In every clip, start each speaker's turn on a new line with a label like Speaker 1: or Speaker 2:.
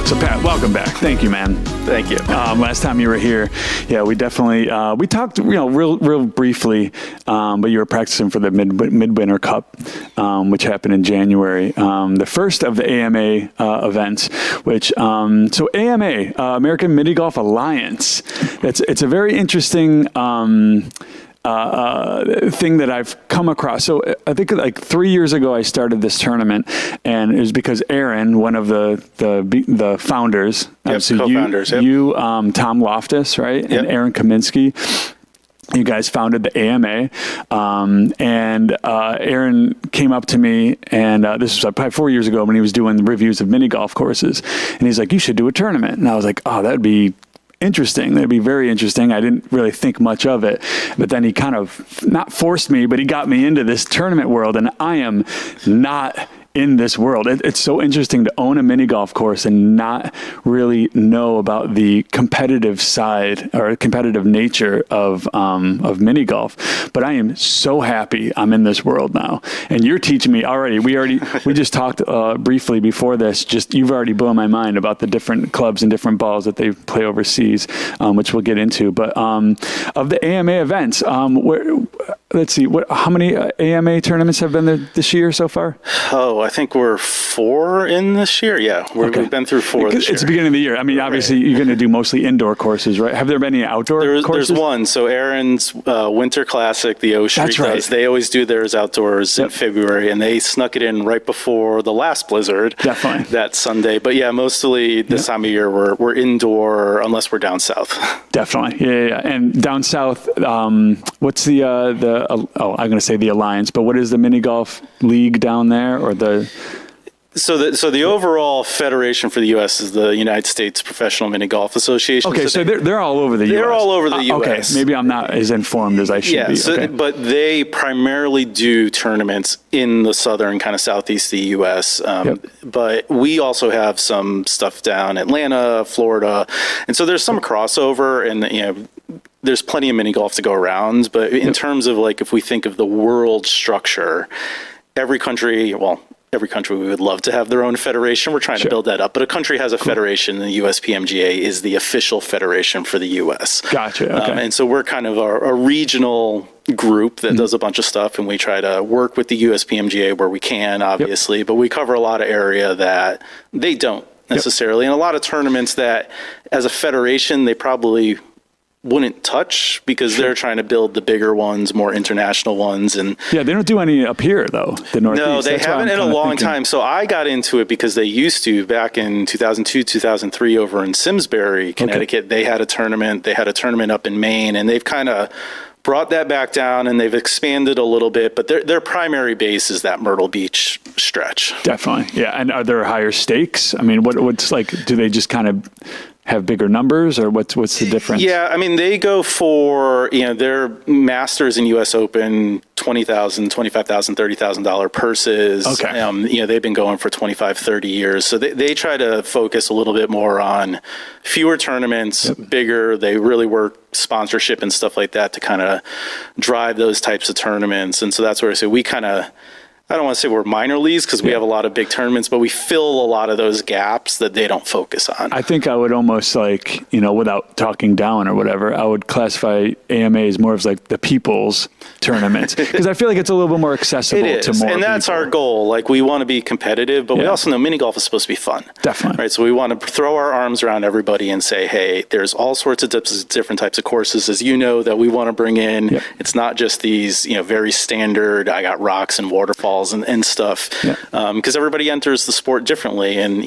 Speaker 1: So Pat, welcome back. Thank you, man.
Speaker 2: Thank you.
Speaker 1: Last time you were here, we definitely we talked, real briefly, but you were practicing for the Midwinter Cup, which happened in January, the first of the AMA events. Which so AMA, American Minigolf Alliance. It's a very interesting thing that I've come across. So I think like 3 years ago, I started this tournament, and it was because Aaron, one of the founders, so
Speaker 2: co-founders,
Speaker 1: you, Tom Loftus, right, and Aaron Kaminsky, you guys founded the AMA, and Aaron came up to me, and this was probably 4 years ago when he was doing the reviews of mini golf courses, and he's like, "You should do a tournament," and I was like, "Oh, that'd be interesting. That'd be very interesting." I didn't really think much of it, but then he kind of not forced me, but he got me into this tournament world, and I am not in this world. It's so interesting to own a mini golf course and not really know about the competitive side or competitive nature of mini golf. But I am so happy I'm in this world now, and you're teaching me already. We just talked briefly before this. Just you've already blown my mind about the different clubs and different balls that they play overseas, which we'll get into. But of the AMA events, let's see, how many AMA tournaments have been there this year so far?
Speaker 2: Oh, I think we're 4 in this year. Yeah, we've been through 4 this year.
Speaker 1: It's the beginning of the year. I mean, obviously, you're going to do mostly indoor courses, right? Have there been any outdoor courses?
Speaker 2: There's one. So Aaron's Winter Classic, the O Street
Speaker 1: That's right.
Speaker 2: does. They always do theirs outdoors in February, and they snuck it in right before the last blizzard.
Speaker 1: Definitely.
Speaker 2: That Sunday. But yeah, mostly this time of year, we're indoor unless we're down south.
Speaker 1: Definitely. Yeah. And down south, what's the I'm going to say the Alliance, but what is the mini golf league down there, or the?
Speaker 2: So the overall federation for the U.S. is the United States Professional Mini Golf Association.
Speaker 1: Okay, so they're all over the U.S.
Speaker 2: They're all over the U.S.
Speaker 1: Okay, maybe I'm not as informed as I should be.
Speaker 2: But they primarily do tournaments in the southern, kind of southeast of the U.S. But we also have some stuff down Atlanta, Florida, and so there's some crossover, and there's plenty of mini golf to go around. But in terms of like, if we think of the world structure, every country we would love to have their own federation. We're trying to build that up. But a country has a federation, and the USPMGA is the official federation for the U.S.
Speaker 1: Gotcha. Okay.
Speaker 2: And so we're kind of a regional group that does a bunch of stuff, and we try to work with the USPMGA where we can, obviously. But we cover a lot of area that they don't necessarily. And a lot of tournaments that, as a federation, they probably wouldn't touch because they're trying to build the bigger ones, more international ones. And
Speaker 1: they don't do any up here though, the Northeast.
Speaker 2: No, they haven't in a long time. So I got into it because they used to back in 2002, 2003 over in Simsbury, Connecticut. They had a tournament. They had a tournament up in Maine, and they've kind of brought that back down, and they've expanded a little bit, but their primary base is that Myrtle Beach stretch.
Speaker 1: Definitely. Yeah. And are there higher stakes? I mean, what's like, do they just kind of have bigger numbers, or what's the difference? Yeah,
Speaker 2: I mean, they go for, their Masters and US Open, $20,000, $25,000, $30,000 purses.
Speaker 1: Okay.
Speaker 2: They've been going for 25, 30 years. So they try to focus a little bit more on fewer tournaments, bigger. They really work sponsorship and stuff like that to kind of drive those types of tournaments. And so that's where I say we kind of, I don't want to say we're minor leagues because we have a lot of big tournaments, but we fill a lot of those gaps that they don't focus on.
Speaker 1: I think I would almost like, without talking down or whatever, I would classify AMA as more of like the people's tournaments, because I feel like it's a little bit more accessible to more
Speaker 2: and that's
Speaker 1: people.
Speaker 2: Our goal. Like, we want to be competitive, but we also know mini golf is supposed to be fun.
Speaker 1: Definitely.
Speaker 2: Right. So we want to throw our arms around everybody and say, hey, there's all sorts of different types of courses, as that we want to bring in. It's not just these, very standard, I got rocks and waterfalls and stuff, because everybody enters the sport differently. And,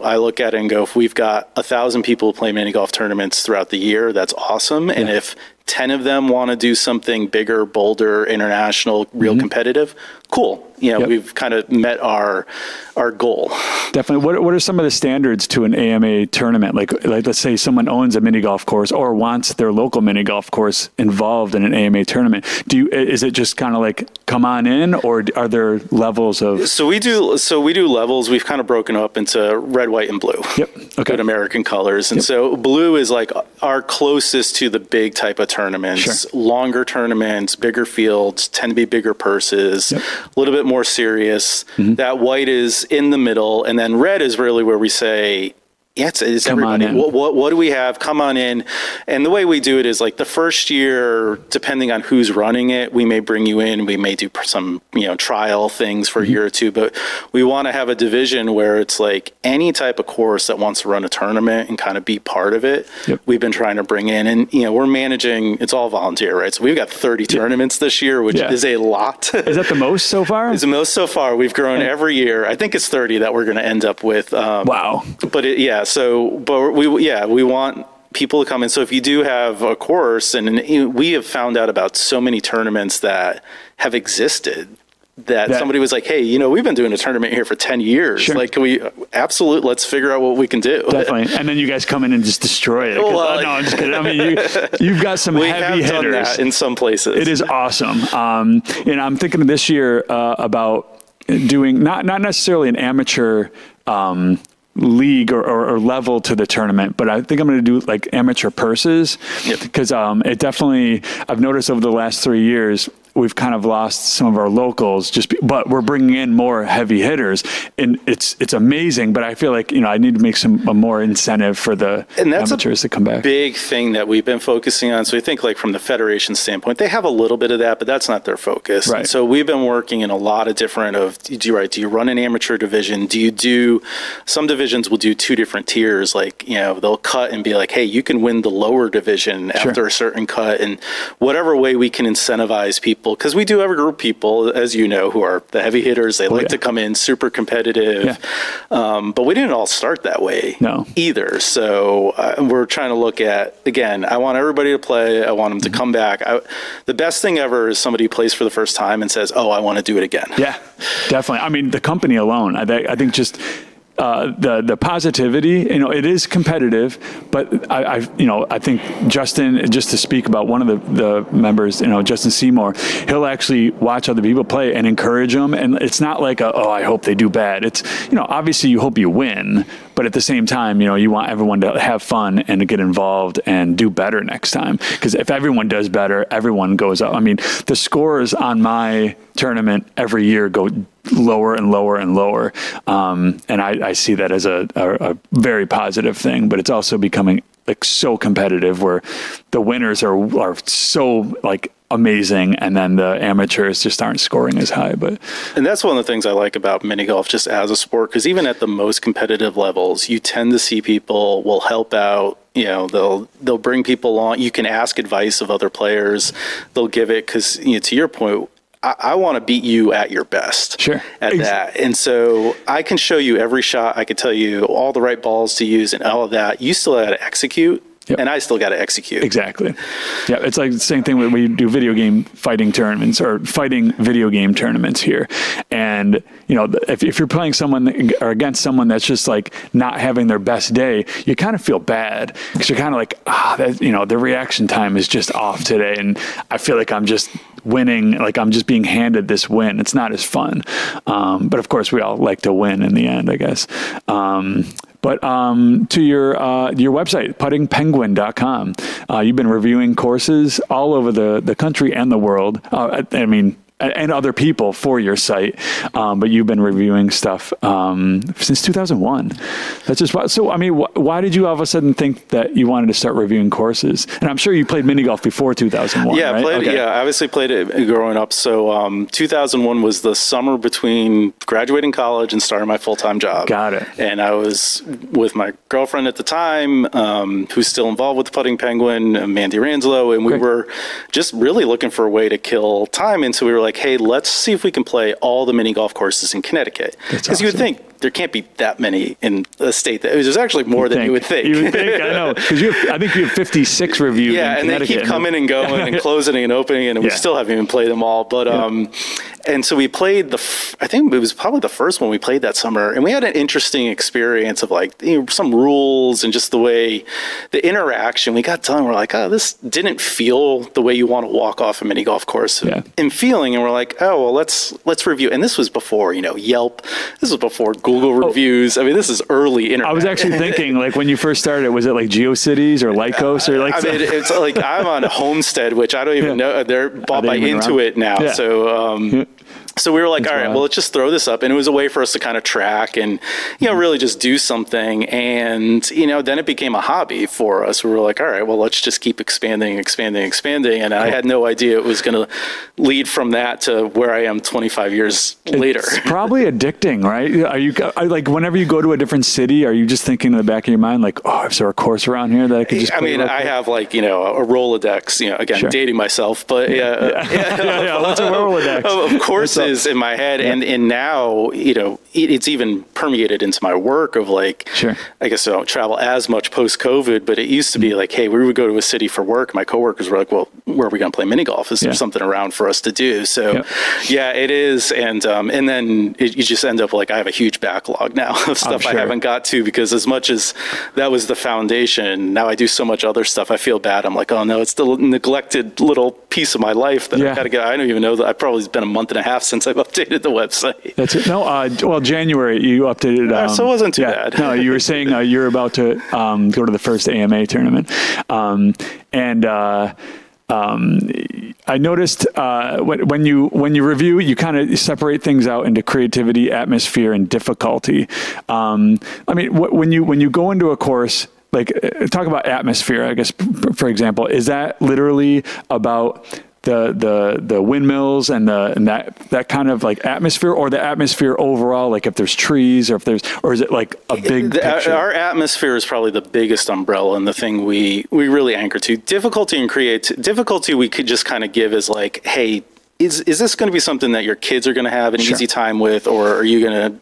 Speaker 2: I look at it and go, if we've got 1,000 people play mini golf tournaments throughout the year, that's awesome. And if 10 of them want to do something bigger, bolder, international, real competitive, cool. We've kind of met our goal.
Speaker 1: Definitely. What are some of the standards to an AMA tournament? Like let's say someone owns a mini golf course or wants their local mini golf course involved in an AMA tournament. Is it just kind of like come on in, or are there levels of? So we do levels. We've kind of broken up into red, white, and blue. Good American colors. And so blue is like our closest to the big type of tournaments, longer tournaments, bigger fields, tend to be bigger purses, a little bit more serious. That white is in the middle, and then red is really where we say,
Speaker 2: Yeah, it's everybody. What do we have? Come on in. And the way we do it is like the first year, depending on who's running it, we may bring you in. We may do some, trial things for a year or two, but we want to have a division where it's like any type of course that wants to run a tournament and kind of be part of it. Yep. We've been trying to bring in, and we're managing. It's all volunteer, right? So we've got 30 tournaments this year, which is a lot.
Speaker 1: Is that the most so far?
Speaker 2: It's the most so far. We've grown every year. I think it's 30 that we're going to end up with.
Speaker 1: Wow.
Speaker 2: But we want people to come in. So if you do have a course, and we have found out about so many tournaments that have existed that somebody was like, hey, we've been doing a tournament here for 10 years. Sure. Like, can we let's figure out what we can do.
Speaker 1: Definitely. And then you guys come in and just destroy it. No, I'm just kidding. I mean, you've got some heavy hitters. Done that
Speaker 2: in some places.
Speaker 1: It is awesome. And I'm thinking this year about doing not necessarily an amateur league or level to the tournament, but I think I'm going to do like amateur purses, because it definitely, I've noticed over the last 3 years, we've kind of lost some of our locals but we're bringing in more heavy hitters, and it's amazing. But I feel like, I need to make a more incentive for the amateurs to come back.
Speaker 2: Big thing that we've been focusing on. So I think like from the federation standpoint, they have a little bit of that, but that's not their focus. Right. And so we've been working in a lot of different do you run an amateur division? Some divisions will do 2 different tiers. Like, they'll cut and be like, hey, you can win the lower division after a certain cut, and whatever way we can incentivize people. Because we do have a group of people, as you know, who are the heavy hitters. They like to come in super competitive. Yeah. But we didn't all start that way either. So we're trying to look at, again, I want everybody to play. I want them to come back. The best thing ever is somebody plays for the first time and says, oh, I want to do it again. Yeah,
Speaker 1: definitely. I mean, the company alone, I think just... the positivity, it is competitive, but I think Justin, just to speak about one of the members, Justin Seymour, he'll actually watch other people play and encourage them. And it's not like, I hope they do bad. It's, obviously you hope you win, but at the same time, you want everyone to have fun and to get involved and do better next time. Because if everyone does better, everyone goes up. I mean, the scores on my tournament every year go lower and lower and lower. And I see that as a very positive thing, but it's also becoming like so competitive where the winners are so like amazing, and then the amateurs just aren't scoring as high.
Speaker 2: And that's one of the things I like about mini golf just as a sport, because even at the most competitive levels, you tend to see people will help out. They'll bring people on. You can ask advice of other players. They'll give it, because to your point, I want to beat you at your best.
Speaker 1: Sure.
Speaker 2: At that. And so I can show you every shot. I can tell you all the right balls to use and all of that. You still got to execute. Yep. And I still got to execute.
Speaker 1: Exactly. Yeah, it's like the same thing when we do video game fighting tournaments or fighting video game tournaments here. And, if you're playing someone or against someone that's just like not having their best day, you kind of feel bad, because you're kind of like, the reaction time is just off today. And I feel like I'm just winning, like I'm just being handed this win. It's not as fun. But of course we all like to win in the end, I guess. But to your website, puttingpenguin.com, you've been reviewing courses all over the country and the world. And other people for your site, but you've been reviewing stuff since 2001. That's just so. I mean, why did you all of a sudden think that you wanted to start reviewing courses? And I'm sure you played mini golf before 2001.
Speaker 2: Yeah,
Speaker 1: right?
Speaker 2: I obviously played it growing up. So 2001 was the summer between graduating college and starting my full-time job.
Speaker 1: Got it.
Speaker 2: And I was with my girlfriend at the time, who's still involved with the Putting Penguin, Mandy Ranslow, and we were just really looking for a way to kill time. And so we were like, hey, let's see if we can play all the mini golf courses in Connecticut. Because you would think there can't be that many in a state that there's actually more than you would think.
Speaker 1: You would think, I know, because I think you have 56 reviews.
Speaker 2: Yeah, and they keep coming and going and closing and opening, and we still haven't even played them all. But and so we played I think it was probably the first one we played that summer, and we had an interesting experience of like some rules and just the way the interaction. We got done, we're like, this didn't feel the way you want to walk off a mini golf course in feeling, and we're like, let's review. And this was before Yelp. This was before Google reviews. I mean, this is early internet.
Speaker 1: I was actually thinking, like, when you first started, was it like GeoCities or Lycos or like?
Speaker 2: I mean, it's like I'm on Homestead, which I don't even know. They're bought by Intuit now. Yeah. So So we were like, all right, well, let's just throw this up. And it was a way for us to kind of track and, really just do something. And, then it became a hobby for us. We were like, all right, well, let's just keep expanding. And I had no idea it was going to lead from that to where I am 25 years later.
Speaker 1: It's probably addicting, right? Are you like, whenever you go to a different city, are you just thinking in the back of your mind, like, oh, is there a course around here that I could just
Speaker 2: I have like, a Rolodex, again, dating myself, but
Speaker 1: what's a Rolodex?
Speaker 2: Of courses in my head. Yeah. And now, it's even permeated into my work of like, I guess I don't travel as much post-COVID, but it used to be like, hey, we would go to a city for work. My coworkers were like, well, where are we going to play mini golf? Is there something around for us to do? So it is. And then you just end up like, I have a huge backlog now of stuff I haven't got to, because as much as that was the foundation, now I do so much other stuff. I feel bad. I'm like, oh no, it's the neglected little piece of my life that I got to get. I don't even know that I've probably been a month and a half since I've updated the website.
Speaker 1: That's it. No, well, January you updated.
Speaker 2: So it wasn't too bad.
Speaker 1: No, you were saying you're about to go to the first AMA tournament, and I noticed when you review, you kind of separate things out into creativity, atmosphere, and difficulty. When you go into a course, like talk about atmosphere, I guess, for example, is that literally about the windmills and that kind of like atmosphere, or the atmosphere overall, like if there's trees or is it like a big picture?
Speaker 2: Our atmosphere is probably the biggest umbrella and the thing we really anchor to. Difficulty we could just kind of give as like, hey, is this going to be something that your kids are going to have an easy time with, or are you going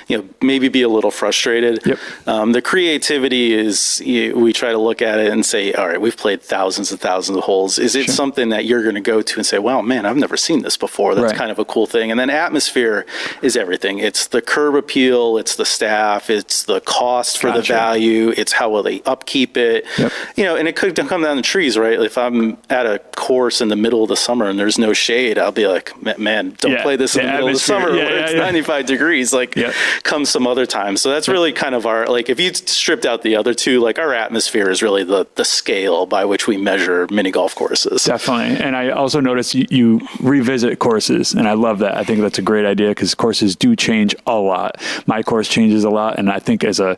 Speaker 2: to, maybe be a little frustrated?
Speaker 1: Yep.
Speaker 2: The creativity is, we try to look at it and say, all right, we've played thousands and thousands of holes. Is it something that you're going to go to and say, wow, man, I've never seen this before. That's kind of a cool thing. And then atmosphere is everything. It's the curb appeal. It's the staff. It's the cost for the value. It's how will they upkeep it. Yep. And it could come down to trees, right? If I'm at a course in the middle of the summer and there's no shade, I'll be like, man, don't play this in the middle of the summer where it's 95 degrees. Like, come some other time. So that's really kind of our, like, if you stripped out the other two, like our atmosphere is really the scale by which we measure mini golf courses.
Speaker 1: Definitely. And I also noticed you revisit courses, and I love that. I think that's a great idea because courses do change a lot. My course changes a lot. And I think as a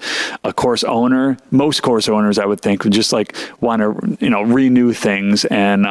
Speaker 1: course owner, most course owners, I would think, would just like want to, renew things. And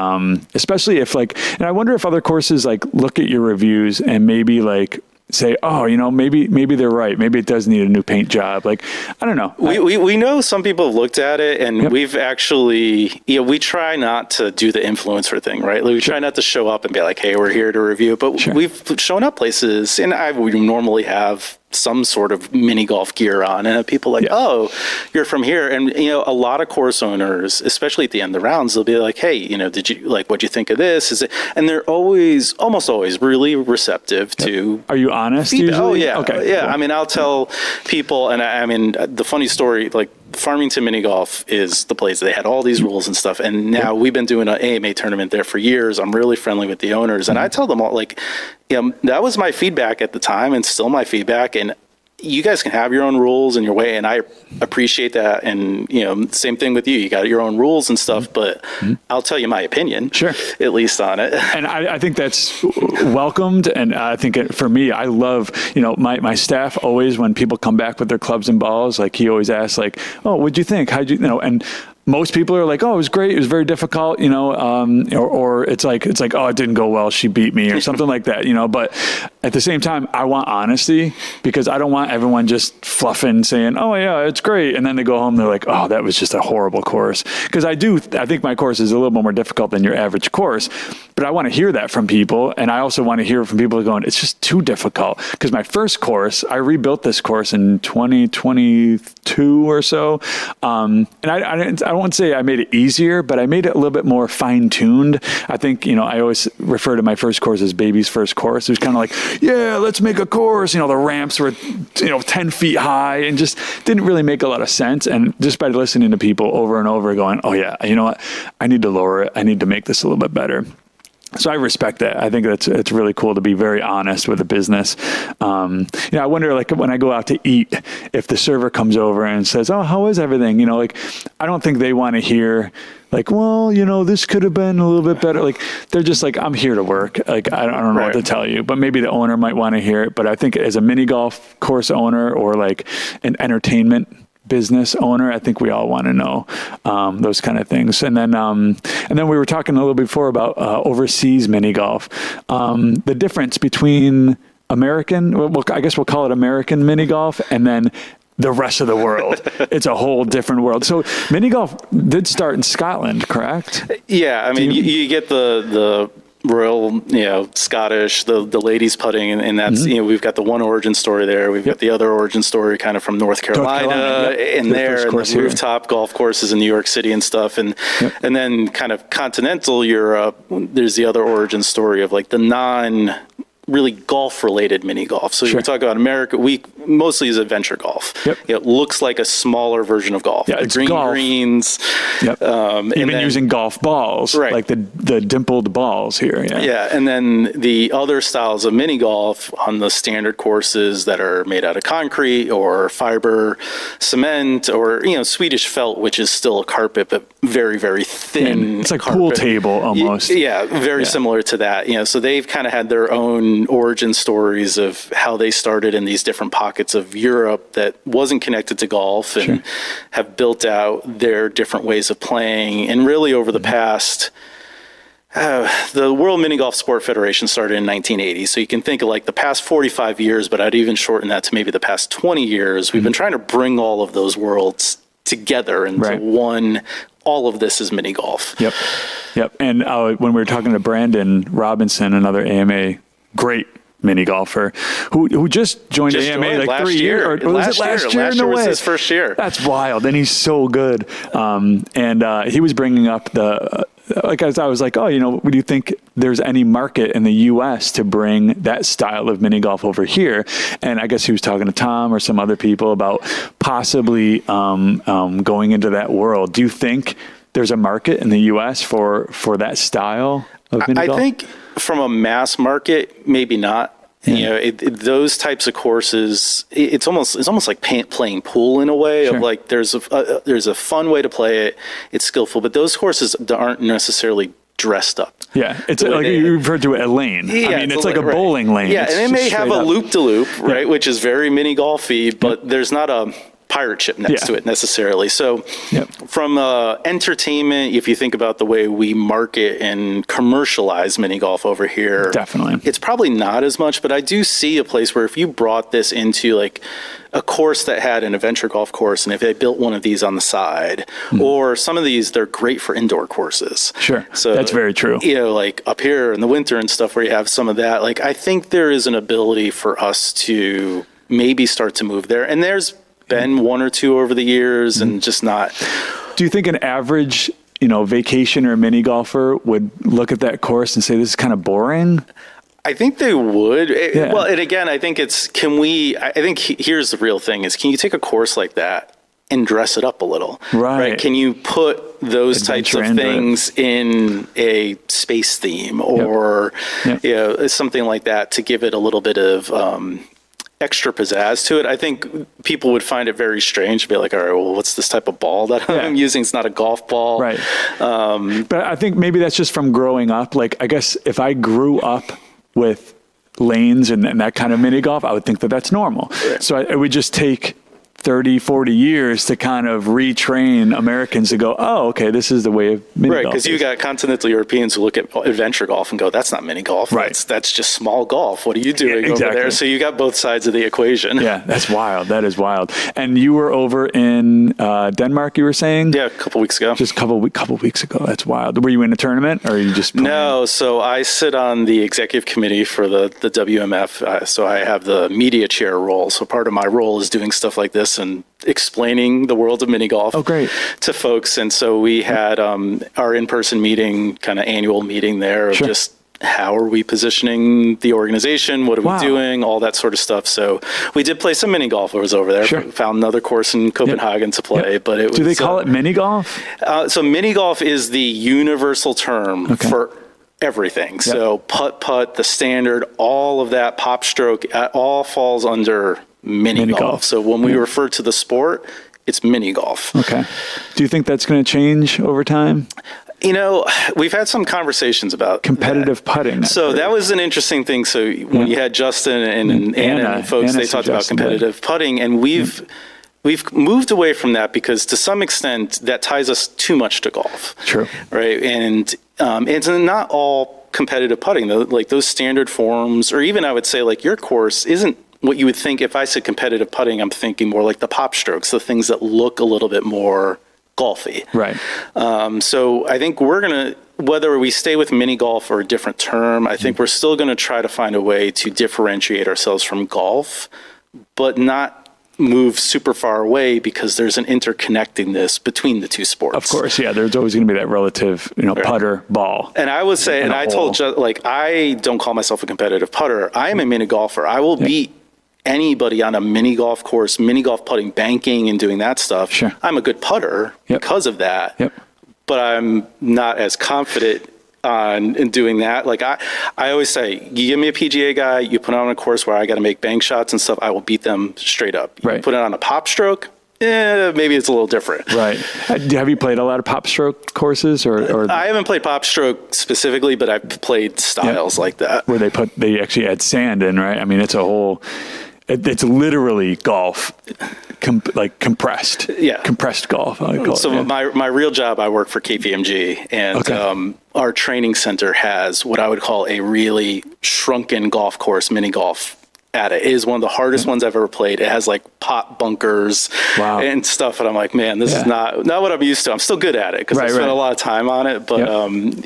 Speaker 1: especially if and I wonder if other courses like look at your reviews and maybe like say, oh, maybe they're right. Maybe it does need a new paint job. Like, I don't know.
Speaker 2: We know some people have looked at it, and we've actually, we try not to do the influencer thing, right? Like, we try not to show up and be like, hey, we're here to review. But we've shown up places, and we normally have some sort of mini golf gear on, and people like, oh, you're from here. And a lot of course owners, especially at the end of the rounds, they'll be like, hey, did you what'd you think of this? Is it? And they're almost always really receptive to.
Speaker 1: Are you honest usually?
Speaker 2: Oh yeah.
Speaker 1: Okay.
Speaker 2: Yeah. Cool. I'll tell people, and the funny story, like Farmington Mini Golf is the place. They had all these rules and stuff, and now we've been doing an AMA tournament there for years. I'm really friendly with the owners, and I tell them all, like, that was my feedback at the time, and still my feedback. And you guys can have your own rules and your way, and I appreciate that. And same thing with you. You got your own rules and stuff, but I'll tell you my opinion, at least on it.
Speaker 1: And I think that's welcomed. And I think for me, I love my staff always, when people come back with their clubs and balls, like he always asks, like, oh, what'd you think? How'd you and most people are like, oh, it was great. It was very difficult, or it's like, oh, it didn't go well. She beat me or something like that, but at the same time, I want honesty, because I don't want everyone just fluffing saying, oh yeah, it's great. And then they go home, they're like, oh, that was just a horrible course. Because I think my course is a little bit more difficult than your average course, but I want to hear that from people. And I also want to hear from people going, it's just too difficult. Because my first course, I rebuilt this course in 2022 or so. And I won't say I made it easier, but I made it a little bit more fine-tuned. I think, I always refer to my first course as baby's first course. It was kind of like, yeah, let's make a course. The ramps were, 10 feet high, and just didn't really make a lot of sense. And just by listening to people over and over going, oh yeah, you know what? I need to lower it. I need to make this a little bit better. So I respect that. I think it's really cool to be very honest with a business. I wonder, like, when I go out to eat, if the server comes over and says, "Oh, how is everything?" Like, I don't think they want to hear, like, "Well, this could have been a little bit better." Like, they're just like, "I'm here to work." Like, I don't know what to tell you, but maybe the owner might want to hear it. But I think as a mini golf course owner or like an entertainment business owner, I think we all want to know those kind of things. And then we were talking a little before about overseas mini golf. The difference between American, I guess we'll call it American mini golf, and then the rest of the world. It's a whole different world. So mini golf did start in Scotland, correct?
Speaker 2: Yeah, I mean, you get the Royal, Scottish, the ladies putting, and that's, we've got the one origin story there. We've got the other origin story kind of from North Carolina, and the rooftop golf courses in New York City and stuff. And then kind of continental Europe, there's the other origin story of like the really golf-related mini golf. So we talk about America. We mostly is adventure golf. It looks like a smaller version of golf.
Speaker 1: Yeah, it's
Speaker 2: greens.
Speaker 1: Even using golf balls, like the dimpled balls here.
Speaker 2: And then the other styles of mini golf on the standard courses that are made out of concrete or fiber cement or Swedish felt, which is still a carpet but very, very thin.
Speaker 1: It's like
Speaker 2: carpet.
Speaker 1: Pool table almost.
Speaker 2: Very similar to that. So they've kind of had their own origin stories of how they started in these different pockets of Europe that wasn't connected to golf and have built out their different ways of playing. And really over the past, the World Mini Golf Sport Federation started in 1980. So you can think of like the past 45 years, but I'd even shorten that to maybe the past 20 years. We've been trying to bring all of those worlds together into one. All of this is mini golf.
Speaker 1: Yep. And when we were talking to Brandon Robinson, another AMA great mini golfer who just joined AMA like 3 years, or was it last year?
Speaker 2: Last year was his first year.
Speaker 1: That's wild. And he's so good. And he was bringing up I was like, do you think there's any market in the U.S. to bring that style of mini golf over here? And I guess he was talking to Tom or some other people about possibly going into that world. Do you think there's a market in the U.S. for that style of mini golf?
Speaker 2: I think from a mass market, maybe not. Those types of courses, it's almost like playing pool in a way of like there's a fun way to play it. It's skillful, but those courses aren't necessarily dressed up.
Speaker 1: Yeah, it's like you referred to a lane. I mean, it's like a bowling lane.
Speaker 2: Yeah, and it may have a loop-de-loop, right, which is very mini golfy, but there's not a pirate ship next to it necessarily. So from entertainment, if you think about the way we market and commercialize mini golf over here,
Speaker 1: definitely
Speaker 2: it's probably not as much, but I do see a place where if you brought this into like a course that had an adventure golf course, and if they built one of these on the side, or some of these, they're great for indoor courses.
Speaker 1: Sure. So that's very true.
Speaker 2: Like up here in the winter and stuff where you have some of that, like I think there is an ability for us to maybe start to move there. And there's been one or two over the years and just not.
Speaker 1: Do you think an average, vacation or mini golfer would look at that course and say, this is kind of boring?
Speaker 2: I think they would. Well, and again, I think I think here's the real thing is, can you take a course like that and dress it up a little? Right. Can you put those types of things in a space theme or something like that to give it a little bit of extra pizzazz to it? I think people would find it very strange to be like, all right, well, what's this type of ball that I'm using? It's not a golf ball.
Speaker 1: Right. But I think maybe that's just from growing up. Like, I guess if I grew up with lanes and that kind of mini golf, I would think that that's normal. Yeah. So it would just take 30, 40 years to kind of retrain Americans to go, oh, okay, this is the way of mini golf.
Speaker 2: Right, because you got continental Europeans who look at adventure golf and go, that's not mini golf. Right. That's just small golf. What are you doing over there? So you got both sides of the equation.
Speaker 1: Yeah, that's wild. That is wild. And you were over in Denmark, you were saying?
Speaker 2: Yeah, a couple weeks ago.
Speaker 1: Just a couple weeks ago. That's wild. Were you in a tournament or are you just playing?
Speaker 2: No, so I sit on the executive committee for the WMF. So I have the media chair role. So part of my role is doing stuff like this and explaining the world of mini golf to folks. And so we had our in-person meeting, kind of annual meeting there of just how are we positioning the organization? What are we doing? All that sort of stuff. So we did play some mini golf. I was over there. Found another course in Copenhagen to play. But it was,
Speaker 1: do they call it mini golf?
Speaker 2: So mini golf is the universal term for everything. So putt, the standard, all of that, pop stroke, all falls under mini golf. So when we refer to the sport, it's mini golf.
Speaker 1: Okay. Do you think that's going to change over time?
Speaker 2: We've had some conversations about
Speaker 1: competitive putting.
Speaker 2: So that was an interesting thing. So when you had Justin and Anna and folks, they talked about competitive putting, and we've moved away from that because to some extent that ties us too much to golf.
Speaker 1: True.
Speaker 2: Right. And it's not all competitive putting though. Like those standard forms, or even I would say like your course isn't what you would think. If I said competitive putting, I'm thinking more like the pop strokes, the things that look a little bit more golfy.
Speaker 1: Right.
Speaker 2: So I think we're going to, whether we stay with mini golf or a different term, I think we're still going to try to find a way to differentiate ourselves from golf, but not move super far away because there's an interconnectedness between the two sports.
Speaker 1: Of course. Yeah. There's always going to be that relative, putter ball.
Speaker 2: And I would say, and I told you, like, I don't call myself a competitive putter. I am a mini golfer. I will beat anybody on a mini golf course, mini golf putting, banking and doing that stuff.
Speaker 1: Sure.
Speaker 2: I'm a good putter because of that, but I'm not as confident in doing that. Like I always say, you give me a PGA guy, you put on a course where I got to make bank shots and stuff, I will beat them straight up. You put it on a pop stroke, maybe it's a little different.
Speaker 1: Right. Have you played a lot of pop stroke courses or?
Speaker 2: I haven't played pop stroke specifically, but I've played styles like that.
Speaker 1: Where they actually add sand in, right? I mean, it's a whole, it's literally golf, compressed. Yeah. Compressed golf. I call
Speaker 2: so it, my real job, I work for KPMG, and our training center has what I would call a really shrunken golf course, mini golf at it. It is one of the hardest ones I've ever played. It has like pot bunkers and stuff. And I'm like, man, this is not what I'm used to. I'm still good at it because I spent a lot of time on it. But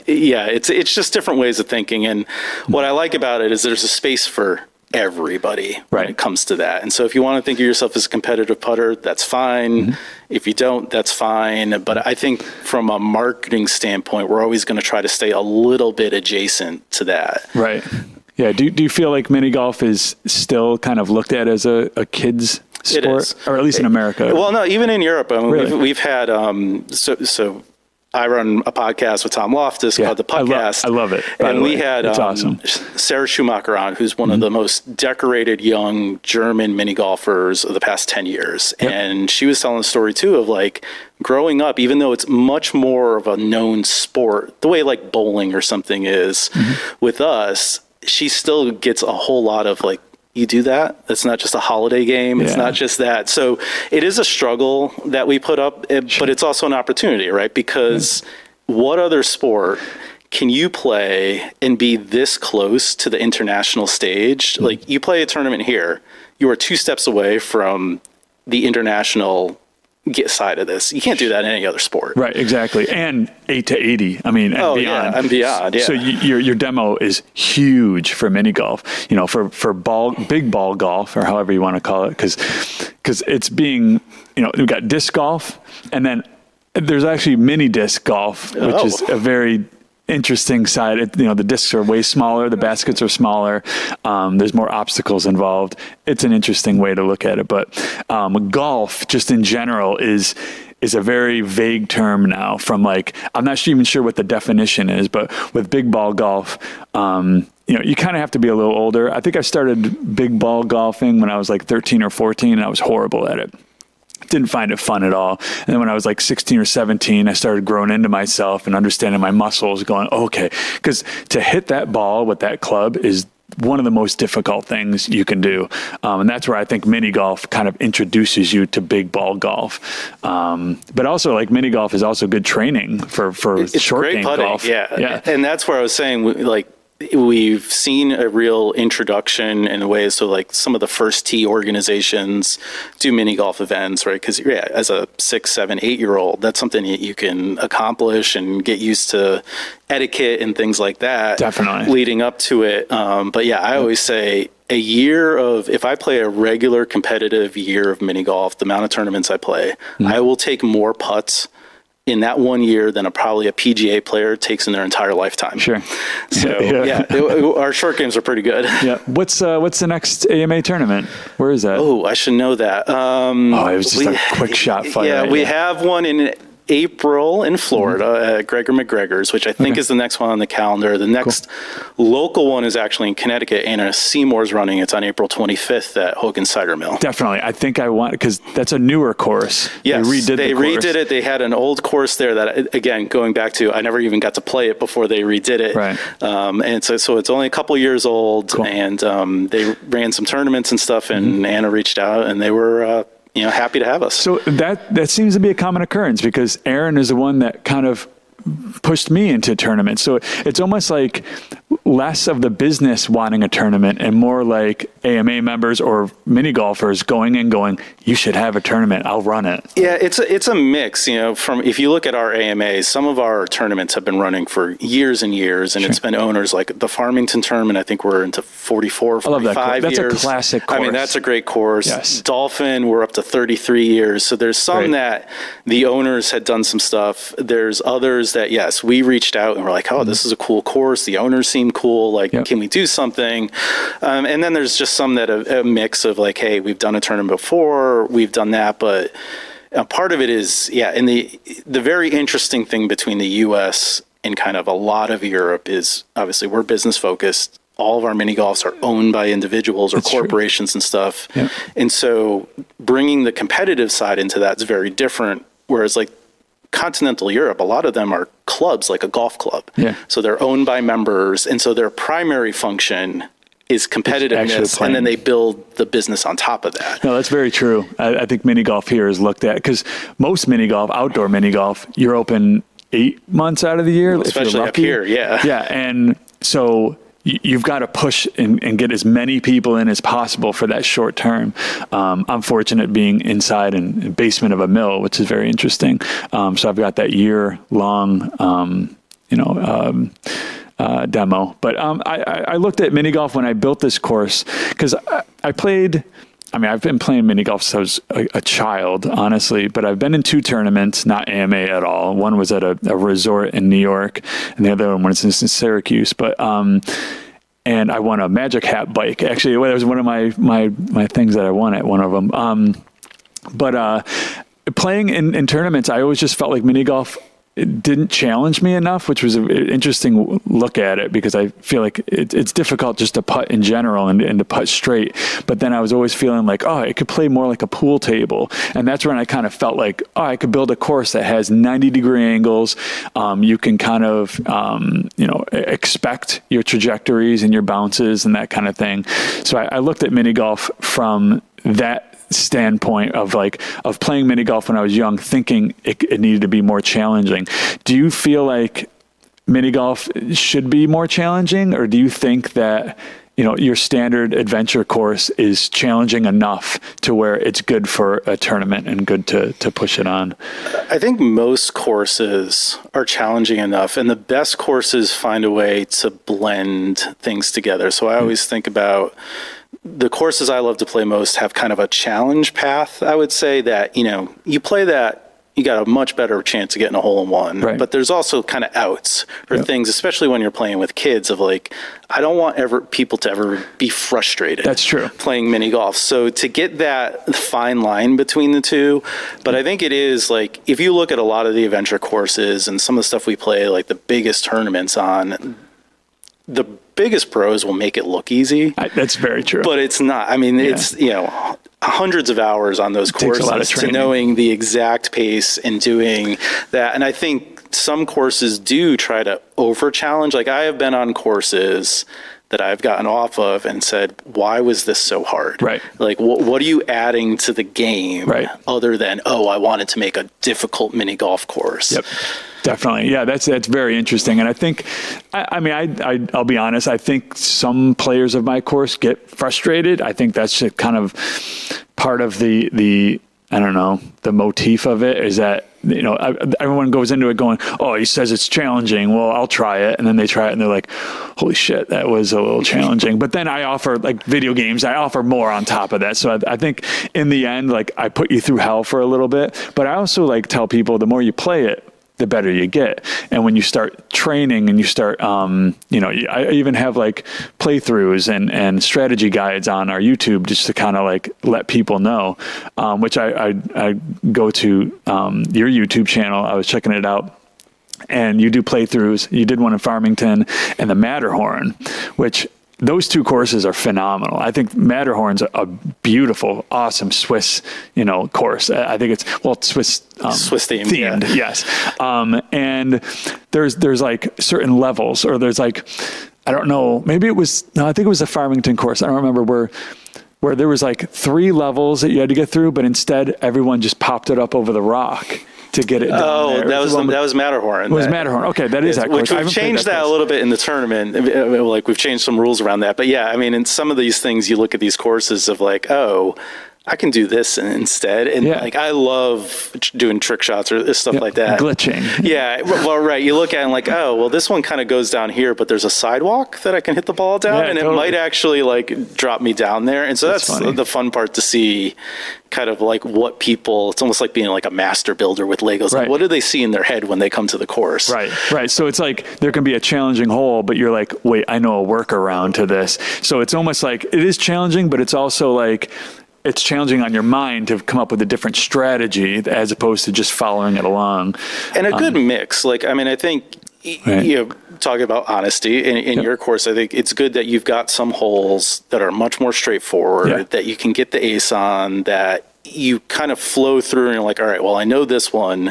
Speaker 2: it's just different ways of thinking. And what I like about it is there's a space for everybody when it comes to that. And so if you want to think of yourself as a competitive putter, that's fine. If you don't, that's fine. But I think from a marketing standpoint, we're always going to try to stay a little bit adjacent to that.
Speaker 1: Right. Yeah. Do you feel like mini golf is still kind of looked at as a kid's sport, or at least in America?
Speaker 2: Well, no, even in Europe. I mean, we've had so I run a podcast with Tom Loftus called the Putt Cats.
Speaker 1: I love it.
Speaker 2: And we had awesome. Sarah Schumacher on, who's one of the most decorated young German mini golfers of the past 10 years. And she was telling a story too of like growing up, even though it's much more of a known sport, the way like bowling or something is with us, she still gets a whole lot of like, you do that? It's not just a holiday game. It's not just that. So it is a struggle that we put up, but it's also an opportunity, right? Because what other sport can you play and be this close to the international stage? Like you play a tournament here, you are 2 steps away from the international side of this. You can't do that in any other sport.
Speaker 1: Right, exactly. And 8 to 80. I mean, and beyond.
Speaker 2: Yeah, and beyond. Yeah.
Speaker 1: So your demo is huge for mini golf, for big ball golf, or however you want to call it, because it's being, we've got disc golf, and then there's actually mini disc golf, which is a very interesting side. The discs are way smaller, the baskets are smaller, there's more obstacles involved. It's an interesting way to look at it, but golf just in general is a very vague term now. From like, I'm not even sure what the definition is, but with big ball golf, you kind of have to be a little older. I think I started big ball golfing when I was like 13 or 14, and I was horrible at it. Didn't find it fun at all. And then when I was like 16 or 17, I started growing into myself and understanding my muscles, going, okay, because to hit that ball with that club is one of the most difficult things you can do. And that's where I think mini golf kind of introduces you to big ball golf. But also like mini golf is also good training for short game golf.
Speaker 2: Yeah. And that's where I was saying, like, we've seen a real introduction in ways. So like some of the first tee organizations do mini golf events, right? Because as a 6, 7, 8-year-old, that's something that you can accomplish and get used to etiquette and things like that.
Speaker 1: Definitely.
Speaker 2: Leading up to it. But I always say if I play a regular competitive year of mini golf, the amount of tournaments I play, I will take more putts in that 1 year than probably a PGA player takes in their entire lifetime.
Speaker 1: Sure.
Speaker 2: So our short games are pretty good.
Speaker 1: Yeah. What's the next AMA tournament? Where is that?
Speaker 2: Oh, I should know that.
Speaker 1: It was just a quick shot fire.
Speaker 2: Yeah, we have one in April in Florida at Gregor McGregor's, which I think is the next one on the calendar. The next local one is actually in Connecticut. Anna Seymour's running. It's on April 25th at Hogan Cider Mill.
Speaker 1: Definitely. I think I want, because that's a newer course.
Speaker 2: Yes, they redid
Speaker 1: it.
Speaker 2: They had an old course there that, again, going back to, I never even got to play it before they redid it.
Speaker 1: Right.
Speaker 2: And so it's only a couple years old, and they ran some tournaments and stuff, and Anna reached out, and they were happy to have us.
Speaker 1: So that seems to be a common occurrence, because Aaron is the one that kind of pushed me into tournaments. So it's almost like less of the business wanting a tournament and more like AMA members or mini golfers going, you should have a tournament. I'll run it.
Speaker 2: Yeah, it's a mix, from, if you look at our AMAs, some of our tournaments have been running for years and years, and it's been owners like the Farmington tournament. I think we're into 44, 45 years.
Speaker 1: That's a classic course.
Speaker 2: I mean, that's a great course.
Speaker 1: Yes.
Speaker 2: Dolphin, we're up to 33 years. So there's some that the owners had done some stuff. There's others that, yes, we reached out and we're like, oh, this is a cool course. The owners seem cool. Like, can we do something? And then there's just some that a mix of like, hey, we've done a tournament before, we've done that, but part of it is, and the very interesting thing between the U.S. and kind of a lot of Europe is, obviously, we're business focused. All of our mini golfs are owned by individuals or corporations and stuff. Yep. And so bringing the competitive side into that is very different. Whereas like continental Europe, a lot of them are clubs, like a golf club. Yeah. So they're owned by members. And so their primary function is competitiveness, and then they build the business on top of that.
Speaker 1: No, that's very true. I think mini golf here is looked at, because most mini golf, outdoor mini golf, you're open 8 months out of the year,
Speaker 2: especially
Speaker 1: if you're lucky.
Speaker 2: Up here. Yeah.
Speaker 1: Yeah. And so you've got to push and get as many people in as possible for that short term. I'm fortunate being inside in the basement of a mill, which is very interesting. So I've got that year-long, demo. But I looked at mini golf when I built this course, because I've been playing mini golf since I was a child, honestly, but I've been in 2 tournaments, not AMA at all. One was at a resort in New York, and the other one was in Syracuse. But and I won a Magic Hat bike. Actually, that was one of my things that I won at one of them. But playing in tournaments, I always just felt like mini golf, it didn't challenge me enough, which was an interesting look at it, because I feel like it's difficult just to putt in general and to putt straight. But then I was always feeling like, oh, it could play more like a pool table. And that's when I kind of felt like, oh, I could build a course that has 90-degree angles. You can kind of, expect your trajectories and your bounces and that kind of thing. So I looked at mini golf from that standpoint of playing mini golf when I was young, thinking it needed to be more challenging. Do you feel like mini golf should be more challenging, or do you think that your standard adventure course is challenging enough to where it's good for a tournament and good to push it on?
Speaker 2: I think most courses are challenging enough, and the best courses find a way to blend things together. So I always think about the courses I love to play most have kind of a challenge path. I would say that, you play that, you got a much better chance of getting a hole in one. Right. But there's also kind of outs or things, especially when you're playing with kids, of like, I don't want people to ever be frustrated.
Speaker 1: That's true.
Speaker 2: Playing mini golf. So to get that fine line between the two, but I think it is like, if you look at a lot of the adventure courses and some of the stuff we play, like the biggest tournaments on, the biggest pros will make it look easy.
Speaker 1: That's very true.
Speaker 2: But it's not. I mean, it's, hundreds of hours on those courses to knowing the exact pace and doing that. And I think some courses do try to over challenge. Like, I have been on courses that I've gotten off of and said, why was this so hard? Right. Like, what are you adding to the game other than, I wanted to make a difficult mini golf course? Yep.
Speaker 1: Definitely. Yeah, that's very interesting. And I think, I'll be honest, I think some players of my course get frustrated. I think that's just kind of part of the I don't know, the motif of it is that, everyone goes into it going, oh, he says it's challenging. Well, I'll try it. And then they try it and they're like, holy shit, that was a little challenging. But then I offer, like video games, I offer more on top of that. So I think in the end, like, I put you through hell for a little bit, but I also tell people the more you play it, the better you get. And when you start training and you start, I even have like playthroughs and strategy guides on our YouTube just to kind of like let people know, which I go to your YouTube channel. I was checking it out. And you do playthroughs. You did one in Farmington and the Matterhorn, which those two courses are phenomenal. I think Matterhorn's a beautiful, awesome Swiss, course. I think it's Swiss themed. Yeah. Yes. And there's like certain levels, or there's like, I don't know, I think it was the Farmington course. I don't remember where there was like 3 levels that you had to get through, but instead everyone just popped it up over the rock to get it down there.
Speaker 2: That was Matterhorn.
Speaker 1: It was Matterhorn. Okay, that is that course.
Speaker 2: We've changed that a little bit in the tournament. Like we've changed some rules around that. But yeah, I mean, in some of these things, you look at these courses of like, oh, I can do this instead. And like, I love doing trick shots or stuff like that.
Speaker 1: Glitching.
Speaker 2: Yeah. Well, right. You look at it and like, oh, well, this one kind of goes down here, but there's a sidewalk that I can hit the ball down, and totally. It might actually like drop me down there. And so that's the fun part to see, kind of like what people, it's almost like being like a master builder with Legos. Right. Like, what do they see in their head when they come to the course? Right.
Speaker 1: So it's like there can be a challenging hole, but you're like, wait, I know a workaround to this. So it's almost like it is challenging, but it's also like, it's challenging on your mind to come up with a different strategy as opposed to just following it along.
Speaker 2: And a good mix. Like, I mean, I think, talking about honesty in your course, I think it's good that you've got some holes that are much more straightforward, that you can get the ace on, that you kind of flow through and you're like, all right, well, I know this one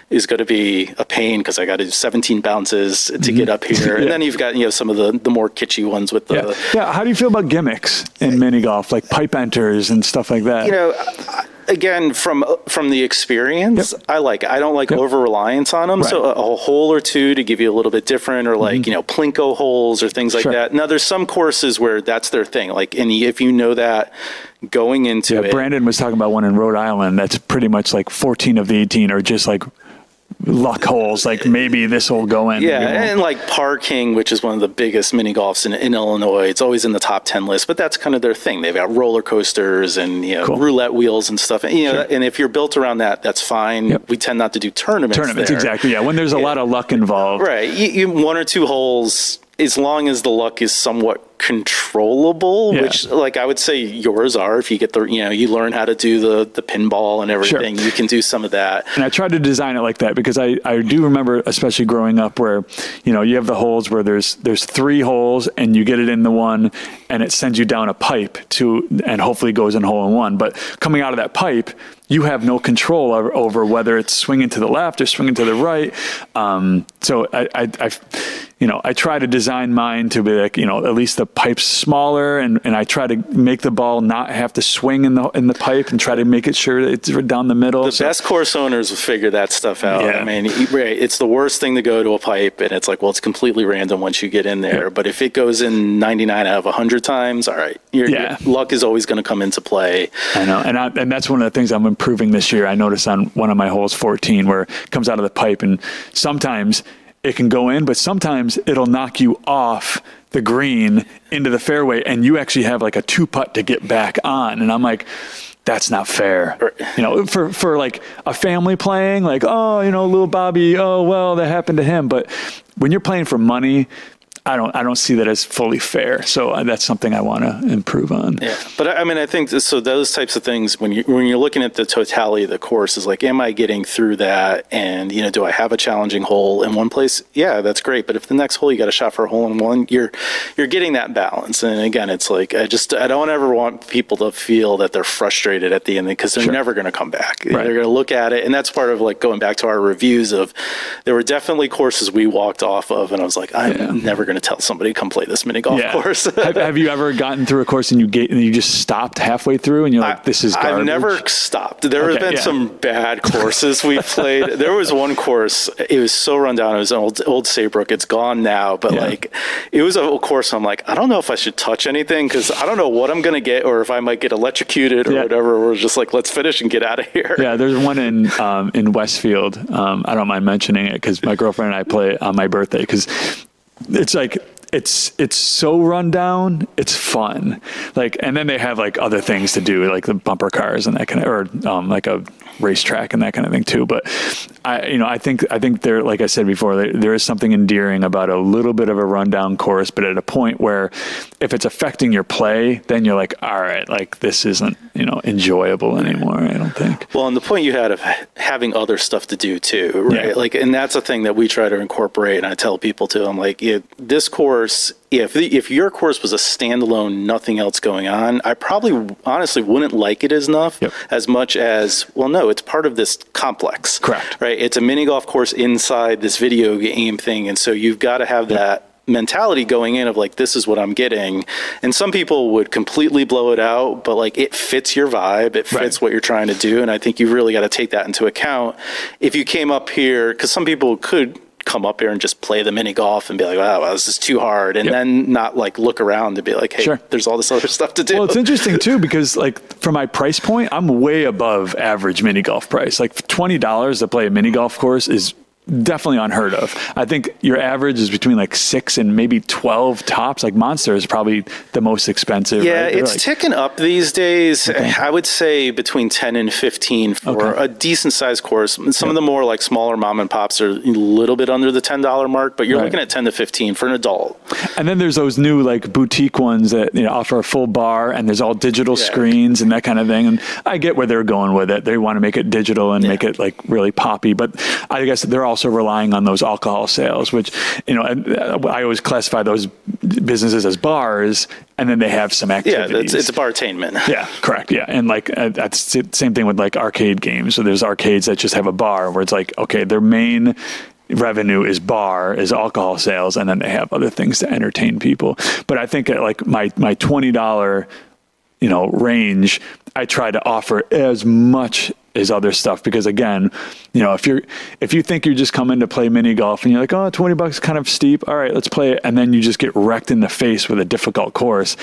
Speaker 2: is going to be a pain because I got to do 17 bounces to get up here. And then you've got, some of the more kitschy ones with the...
Speaker 1: Yeah. How do you feel about gimmicks in mini golf, like pipe enters and stuff like that?
Speaker 2: Again, from the experience, I like it. I don't like over-reliance on them. Right. So a hole or two to give you a little bit different, or like, plinko holes or things like that. Now, there's some courses where that's their thing. Like, if you know that going into it.
Speaker 1: Brandon was talking about one in Rhode Island that's pretty much like 14 of the 18 are just like luck holes, like maybe this will go in.
Speaker 2: And like Parking, which is one of the biggest mini golfs in Illinois, it's always in the top 10 list, but that's kind of their thing. They've got roller coasters and roulette wheels and stuff. And, and if you're built around that, that's fine. We tend not to do tournaments there.
Speaker 1: Exactly. Yeah, when there's a lot of luck involved.
Speaker 2: Right. You 1 or 2 holes, as long as the luck is somewhat controllable, which like I would say yours are. If you get you learn how to do the pinball and everything, you can do some of that.
Speaker 1: And I tried to design it like that because I do remember, especially growing up, where you have the holes where there's 3 holes and you get it in the one and it sends you down a pipe and hopefully goes in hole in one. But coming out of that pipe, you have no control over whether it's swinging to the left or swinging to the right. So I try to design mine to be like, at least the pipe's smaller, and I try to make the ball not have to swing in the pipe and try to make it sure that it's down the middle.
Speaker 2: The best course owners will figure that stuff out. I mean, it's the worst thing to go to a pipe and it's like, well, it's completely random once you get in there. But if it goes in 99 out of 100 times, all right, your luck is always going to come into play.
Speaker 1: I know. And that's one of the things I'm improving this year. I noticed on one of my holes, 14, where it comes out of the pipe, and sometimes it can go in, but sometimes it'll knock you off the green into the fairway, and you actually have like a 2-putt to get back on. And I'm like, that's not fair. For like a family playing, like, little Bobby, that happened to him. But when you're playing for money, I don't see that as fully fair. So that's something I want to improve on.
Speaker 2: Yeah, but I mean, I think so. Those types of things, when you're looking at the totality of the course, is like, am I getting through that? And do I have a challenging hole in one place? Yeah, that's great. But if the next hole you got a shot for a hole in one, you're getting that balance. And again, it's like I don't ever want people to feel that they're frustrated at the end, because they're never going to come back. Right. They're going to look at it, and that's part of like going back to our reviews of. There were definitely courses we walked off of, and I was like, I'm never going to tell somebody come play this mini golf course.
Speaker 1: Have you ever gotten through a course and you just stopped halfway through and you're like, this is garbage?
Speaker 2: I've never stopped. There have been some bad courses we played. There was one course, it was so run down. It was an old Saybrook. It's gone now, but like it was a course. I'm like, I don't know if I should touch anything because I don't know what I'm going to get, or if I might get electrocuted or whatever. We're just like, let's finish and get out of here.
Speaker 1: Yeah, there's one in Westfield. I don't mind mentioning it because my girlfriend and I play on my birthday, because it's like it's so run down. It's fun. Like, and then they have like other things to do, like the bumper cars and that kind of, or like a racetrack and that kind of thing too. But I think there, like I said before, there is something endearing about a little bit of a rundown course, but at a point where if it's affecting your play, then you're like, all right, like this isn't, enjoyable anymore, I don't think.
Speaker 2: Well, and the point you had of having other stuff to do too, right? Yeah. Like, and that's a thing that we try to incorporate. And I tell people too, I'm like, this course, if your course was a standalone, nothing else going on, I probably honestly wouldn't like it as much as, well, no, it's part of this complex.
Speaker 1: Correct.
Speaker 2: Right? It's a mini golf course inside this video game thing. And so you've got to have that mentality going in of like, this is what I'm getting. And some people would completely blow it out, but like it fits your vibe, it fits what you're trying to do. And I think you really got to take that into account. If you came up here, because some people could come up here and just play the mini golf and be like, wow, this is too hard. And then not like look around and be like, hey, there's all this other stuff to do.
Speaker 1: Well, it's interesting too, because like for my price point, I'm way above average mini golf price. Like $20 to play a mini golf course is definitely unheard of. I think your average is between like 6 and maybe 12 tops. Like Monster is probably the most expensive.
Speaker 2: Yeah,
Speaker 1: right?
Speaker 2: It's ticking up these days. Okay. I would say between 10 and 15 for a decent sized course. Some of the more like smaller mom and pops are a little bit under the $10 mark, but you're looking at 10 to 15 for an adult.
Speaker 1: And then there's those new like boutique ones that offer a full bar and there's all digital screens and that kind of thing. And I get where they're going with it. They want to make it digital and make it like really poppy, but I guess they're also relying on those alcohol sales, which, I always classify those businesses as bars, and then they have some activities.
Speaker 2: Yeah, it's a bartainment.
Speaker 1: Yeah, correct. Yeah. And like, that's the same thing with like arcade games. So there's arcades that just have a bar where it's like, okay, their main revenue is alcohol sales, and then they have other things to entertain people. But I think at like my $20, range, I try to offer as much as other stuff, because again, if you think you're just coming to play mini golf and you're like, oh, $20 kind of steep. All right, let's play it. And then you just get wrecked in the face with a difficult course.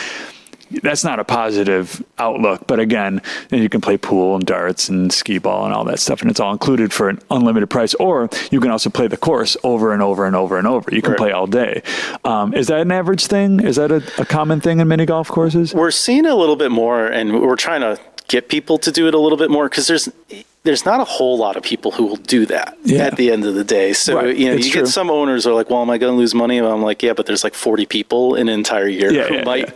Speaker 1: That's not a positive outlook. But again, you can play pool and darts and skee ball and all that stuff, and it's all included for an unlimited price. Or you can also play the course over and over and over and over. You can play all day. Is that an average thing? Is that a common thing in mini golf courses?
Speaker 2: We're seeing a little bit more, and we're trying to get people to do it a little bit more, because there's not a whole lot of people who will do that at the end of the day. So, you get some owners who are like, well, am I going to lose money? And I'm like, yeah, but there's like 40 people in an entire year who might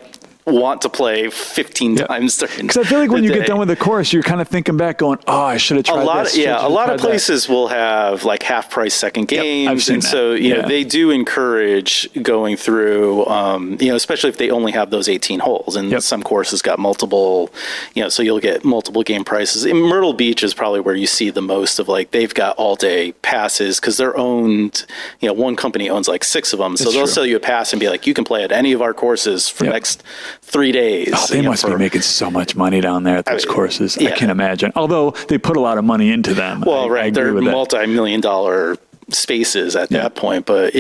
Speaker 2: want to play 15 times during
Speaker 1: because I feel like when you get done with the course, you're kind of thinking back going, oh, I should have tried this.
Speaker 2: A lot of places will have like half price second games. And so, they do encourage going through, especially if they only have those 18 holes, and some courses got multiple, so you'll get multiple game prices. In Myrtle Beach is probably where you see the most of like, they've got all day passes because they're owned, one company owns like 6 of them. So they'll sell you a pass and be like, you can play at any of our courses for the next 3 days.
Speaker 1: Oh, they must be making so much money down there at those courses. I can imagine. Although they put a lot of money into them.
Speaker 2: Well, they're multi-million-dollar spaces at that point. But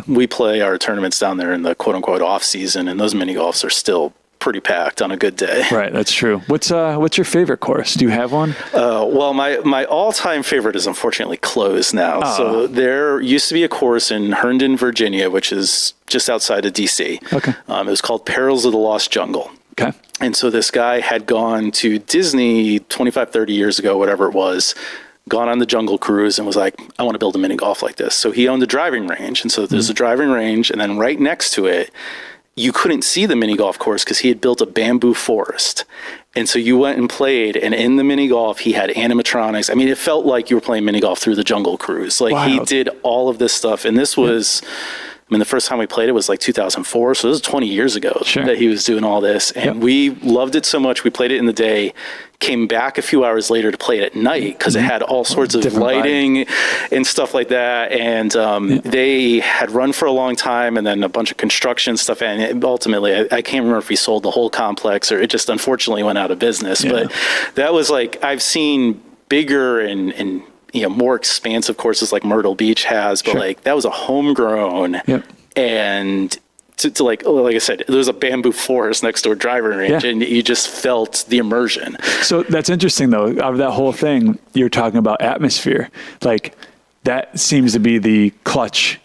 Speaker 2: we play our tournaments down there in the quote-unquote off-season, and those mini-golfs are still pretty packed on a good day.
Speaker 1: Right, that's true. What's your favorite course? Do you have one?
Speaker 2: Well, my all-time favorite is unfortunately closed now. Oh. So there used to be a course in Herndon, Virginia, which is just outside of D.C.
Speaker 1: Okay.
Speaker 2: It was called Perils of the Lost Jungle.
Speaker 1: Okay.
Speaker 2: And so this guy had gone to Disney 25, 30 years ago, whatever it was, gone on the Jungle Cruise and was like, I want to build a mini golf like this. So he owned a driving range. And so there's a driving range, and then right next to it, you couldn't see the mini golf course because he had built a bamboo forest. And so you went and played, and in the mini golf, he had animatronics. I mean, it felt like you were playing mini golf through the Jungle Cruise. Like he did all of this stuff. And this was, the first time we played it was like 2004. So this was 20 years ago that he was doing all this. And we loved it so much. We played it in the day, came back a few hours later to play it at night because it had all sorts of lighting and stuff like that. And they had run for a long time, and then a bunch of construction stuff. And ultimately, I can't remember if he sold the whole complex or it just unfortunately went out of business. But that was like, I've seen bigger and more expansive courses like Myrtle Beach has, but like that was a homegrown and to like I said, there was a bamboo forest next to a driving range, and you just felt the immersion. So
Speaker 1: that's interesting, though. Out of that whole thing, you're talking about atmosphere. Like that seems to be the clutch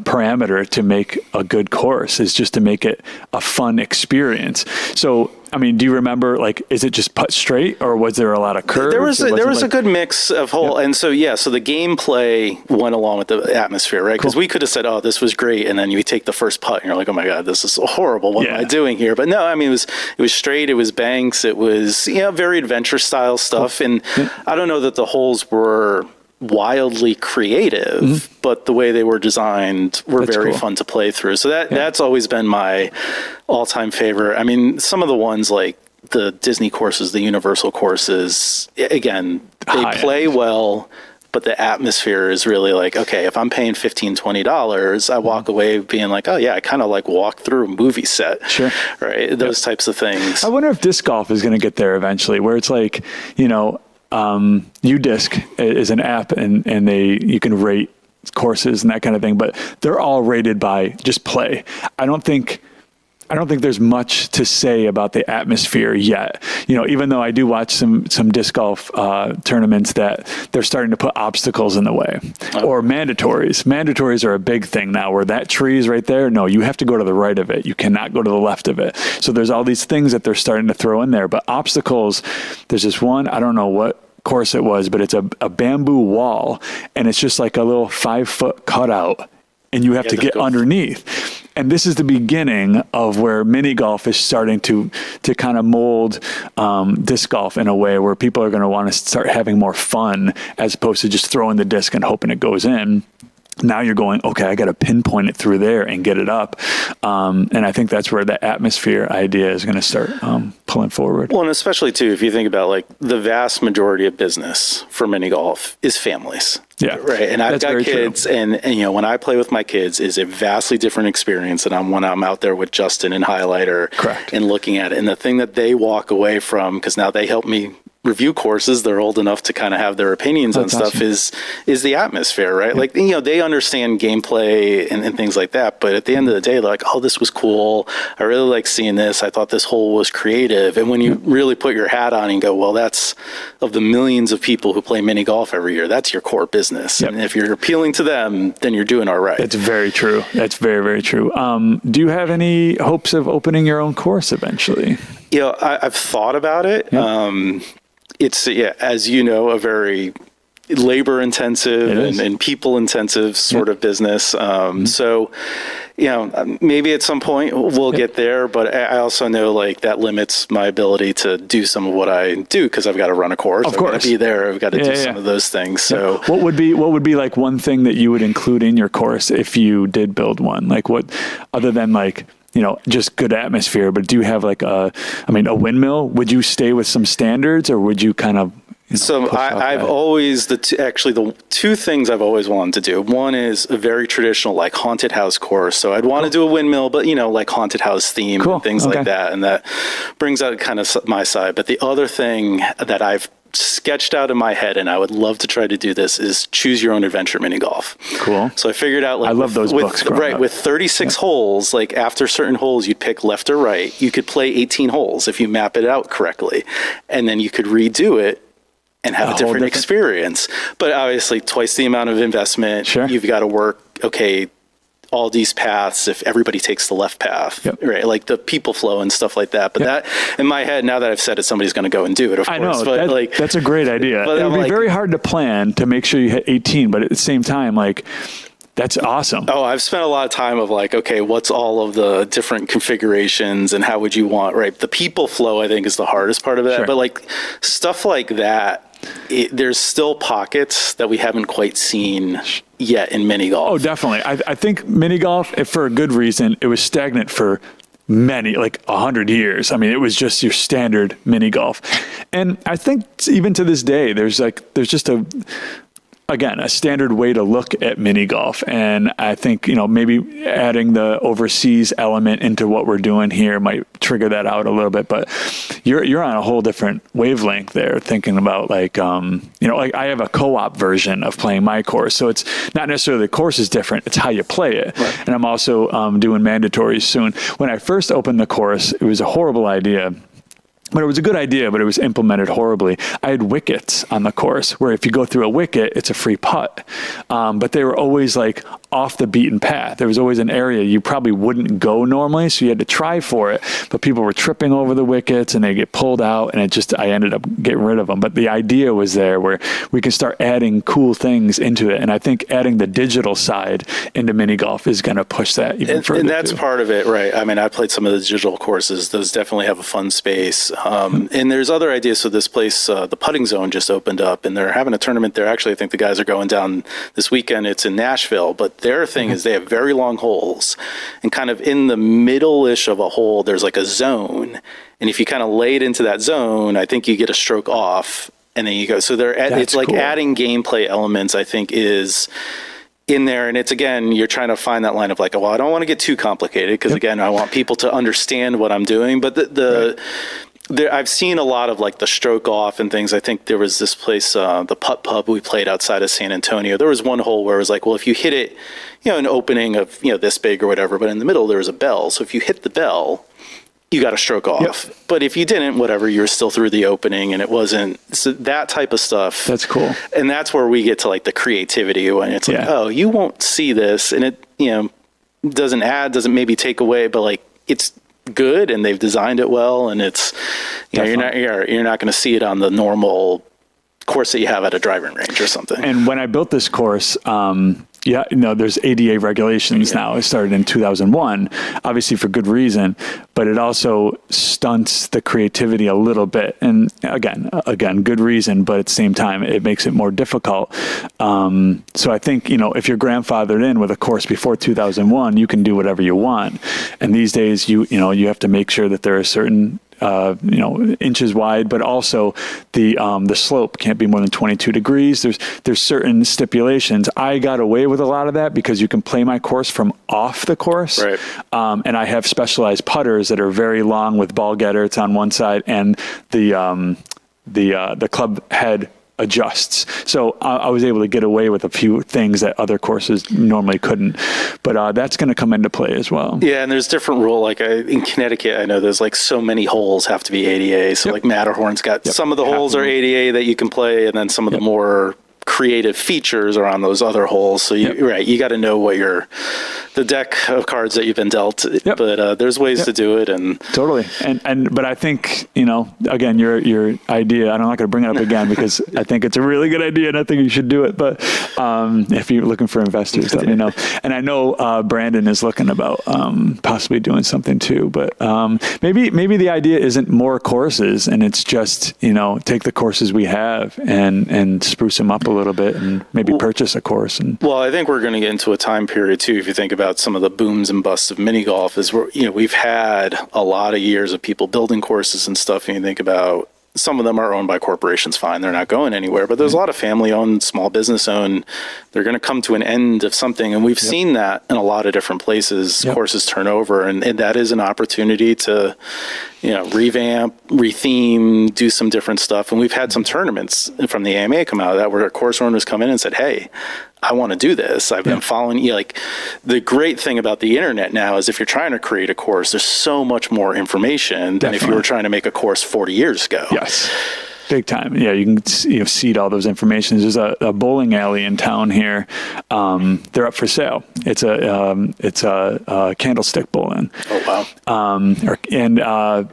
Speaker 1: parameter to make a good course, is just to make it a fun experience. So, I mean, do you remember, like, is it just putt straight, or was there a lot of curves?
Speaker 2: There was a good mix of whole, and so the gameplay went along with the atmosphere, right? Because we could have said, "Oh, this was great," and then you take the first putt, and you're like, "Oh my God, this is horrible. What am I doing here?" But no, I mean, it was straight, it was banks, it was very adventure style stuff, and I don't know that the holes were wildly creative, but the way they were designed were very fun to play through. So that's always been my all-time favorite. I mean, some of the ones like the Disney courses, the Universal courses, again, they play well, but the atmosphere is really like, okay, if I'm paying $15, $20, I walk away being like, oh yeah, I kind of like walk through a movie set. Sure. Right? Those types of things.
Speaker 1: I wonder if disc golf is going to get there eventually, where it's like, UDisc is an app, and you can rate courses and that kind of thing, but they're all rated by just play. I don't think there's much to say about the atmosphere yet. Even though I do watch some disc golf tournaments that they're starting to put obstacles in the way, or mandatories. Mandatories are a big thing now, where that tree is right there. No, you have to go to the right of it. You cannot go to the left of it. So there's all these things that they're starting to throw in there. But obstacles, there's this one, I don't know what course it was, but it's a bamboo wall, and it's just like a little 5-foot cutout, and you have to get underneath. And this is the beginning of where mini golf is starting to kind of mold disc golf in a way where people are going to want to start having more fun, as opposed to just throwing the disc and hoping it goes in. Now you're going, okay, I got to pinpoint it through there and get it up. And I think that's where the atmosphere idea is going to start pulling forward.
Speaker 2: Well, and especially too, if you think about like the vast majority of business for mini golf is families.
Speaker 1: Yeah.
Speaker 2: Right. And I've got kids, and when I play with my kids is a vastly different experience than when I'm out there with Justin and Highlighter.
Speaker 1: Correct.
Speaker 2: And looking at it. And the thing that they walk away from, because now they help me review courses, they're old enough to kind of have their opinions on stuff, is the atmosphere, right? Like, they understand gameplay and things like that, but at the end of the day, they're like, oh, this was cool. I really like seeing this. I thought this hole was creative. And when you really put your hat on and go, well, that's, of the millions of people who play mini golf every year, that's your core business. Yep. And if you're appealing to them, then you're doing all right.
Speaker 1: That's very true. That's very, very true. Do you have any hopes of opening your own course eventually?
Speaker 2: I've thought about it. Yep. It's, as you know, a very labor intensive and people intensive sort of business. So, maybe at some point we'll get there, but I also know like that limits my ability to do some of what I do, because I've got to run a course. I've got to be there. I've got to do some of those things. So
Speaker 1: what would be like one thing that you would include in your course if you did build one? Like what, other than like, just good atmosphere, but do you have like a windmill? Would you stay with some standards, or would you kind of,
Speaker 2: So I've always, the two things I've always wanted to do. One is a very traditional, like haunted house course. So I'd want to do a windmill, but like haunted house theme and things like that. And that brings out kind of my side. But the other thing that I've sketched out in my head, and I would love to try to do this, is choose your own adventure mini golf.
Speaker 1: Cool.
Speaker 2: So I figured out, like,
Speaker 1: I love those books.
Speaker 2: Right. With 36 holes, like after certain holes, you'd pick left or right. You could play 18 holes if you map it out correctly. And then you could redo it and have a different experience. But obviously twice the amount of investment.
Speaker 1: Sure.
Speaker 2: You've got to work, all these paths if everybody takes the left path, right? Like the people flow and stuff like that. But that, in my head, now that I've said it, somebody's going to go and do it, of course. I know,
Speaker 1: but that's a great idea. It would be very hard to plan to make sure you hit 18, but at the same time, like, that's awesome.
Speaker 2: Oh, I've spent a lot of time of like, okay, what's all of the different configurations and how would you want, right? The people flow, I think, is the hardest part of that. Sure. But like stuff like that, there's still pockets that we haven't quite seen yet in mini golf.
Speaker 1: Oh, definitely. I think mini golf, for a good reason, it was stagnant for many, like 100 years. I mean, it was just your standard mini golf. And I think even to this day, there's just a standard way to look at mini golf. And I think, maybe adding the overseas element into what we're doing here might trigger that out a little bit, but you're on a whole different wavelength there, thinking about like, like I have a co-op version of playing my course. So it's not necessarily the course is different. It's how you play it. Right. And I'm also doing mandatories soon. When I first opened the course, it was a horrible idea. But it was a good idea, but it was implemented horribly. I had wickets on the course where if you go through a wicket, it's a free putt. But they were always like off the beaten path. There was always an area you probably wouldn't go normally, so you had to try for it. But people were tripping over the wickets and they get pulled out, and I ended up getting rid of them. But the idea was there where we can start adding cool things into it. And I think adding the digital side into mini golf is going to push that even further.
Speaker 2: And that's part of it, right? I mean, I played some of the digital courses. Those definitely have a fun space. And there's other ideas. So this place, the putting zone just opened up, and they're having a tournament there. Actually, I think the guys are going down this weekend. It's in Nashville. But their thing is they have very long holes. And kind of in the middle-ish of a hole, there's like a zone. And if you kind of lay it into that zone, I think you get a stroke off. And then you go. So it's like cool. Adding gameplay elements, I think, is in there. And it's, again, you're trying to find that line of like, well, I don't want to get too complicated because, again, I want people to understand what I'm doing. But I've seen a lot of like the stroke off and things. I think there was this place, the Putt Pub we played outside of San Antonio. There was one hole where it was like, well, if you hit it, an opening of, this big or whatever, but in the middle there was a bell. So if you hit the bell, you got a stroke off. Yep. But if you didn't, whatever, you're still through the opening, and it wasn't. So that type of stuff.
Speaker 1: That's cool.
Speaker 2: And that's where we get to like the creativity when it's like, oh, you won't see this, and it, doesn't maybe take away, but like it's good and they've designed it well, and it's you're not going to see it on the normal course that you have at a driving range or something.
Speaker 1: And when I built this course, there's ADA regulations now. It started in 2001, obviously for good reason, but it also stunts the creativity a little bit. And again, good reason, but at the same time, it makes it more difficult. So I think, if you're grandfathered in with a course before 2001, you can do whatever you want. And these days, you have to make sure that there are certain inches wide, but also the slope can't be more than 22 degrees. There's certain stipulations. I got away with a lot of that because you can play my course from off the course.
Speaker 2: Right.
Speaker 1: And I have specialized putters that are very long with ball getter. It's on one side, and the club head adjusts. So I was able to get away with a few things that other courses normally couldn't, but that's going to come into play as well.
Speaker 2: Yeah. And there's different rule. Like in Connecticut, I know there's like so many holes have to be ADA. So like Matterhorn's got some of the holes are ADA that you can play. And then some of the more creative features are on those other holes. So you got to know what the deck of cards that you've been dealt, but there's ways to do it. And
Speaker 1: totally. But I think, again, your idea, I'm not going to bring it up again because I think it's a really good idea and I think you should do it. But if you're looking for investors, let me know. And I know Brandon is looking about possibly doing something too, but maybe the idea isn't more courses and it's just, take the courses we have and spruce them up a little bit and maybe purchase a course. Well,
Speaker 2: I think we're going to get into a time period too. If you think about some of the booms and busts of mini golf, is we've had a lot of years of people building courses and stuff. And you think about some of them are owned by corporations. Fine, they're not going anywhere. But there's a lot of family-owned, small business-owned. They're going to come to an end of something, and we've seen that in a lot of different places. Courses turn over, and that is an opportunity to, revamp, retheme, do some different stuff. And we've had some tournaments from the AMA come out of that where course owners come in and said, "Hey, I want to do this. I've been following you." Like the great thing about the internet now is if you're trying to create a course, there's so much more information than if you were trying to make a course 40 years ago.
Speaker 1: Yes. Big time. Yeah, you can seed all those informations. There's a bowling alley in town here. They're up for sale. It's a candlestick bowling.
Speaker 2: Oh wow.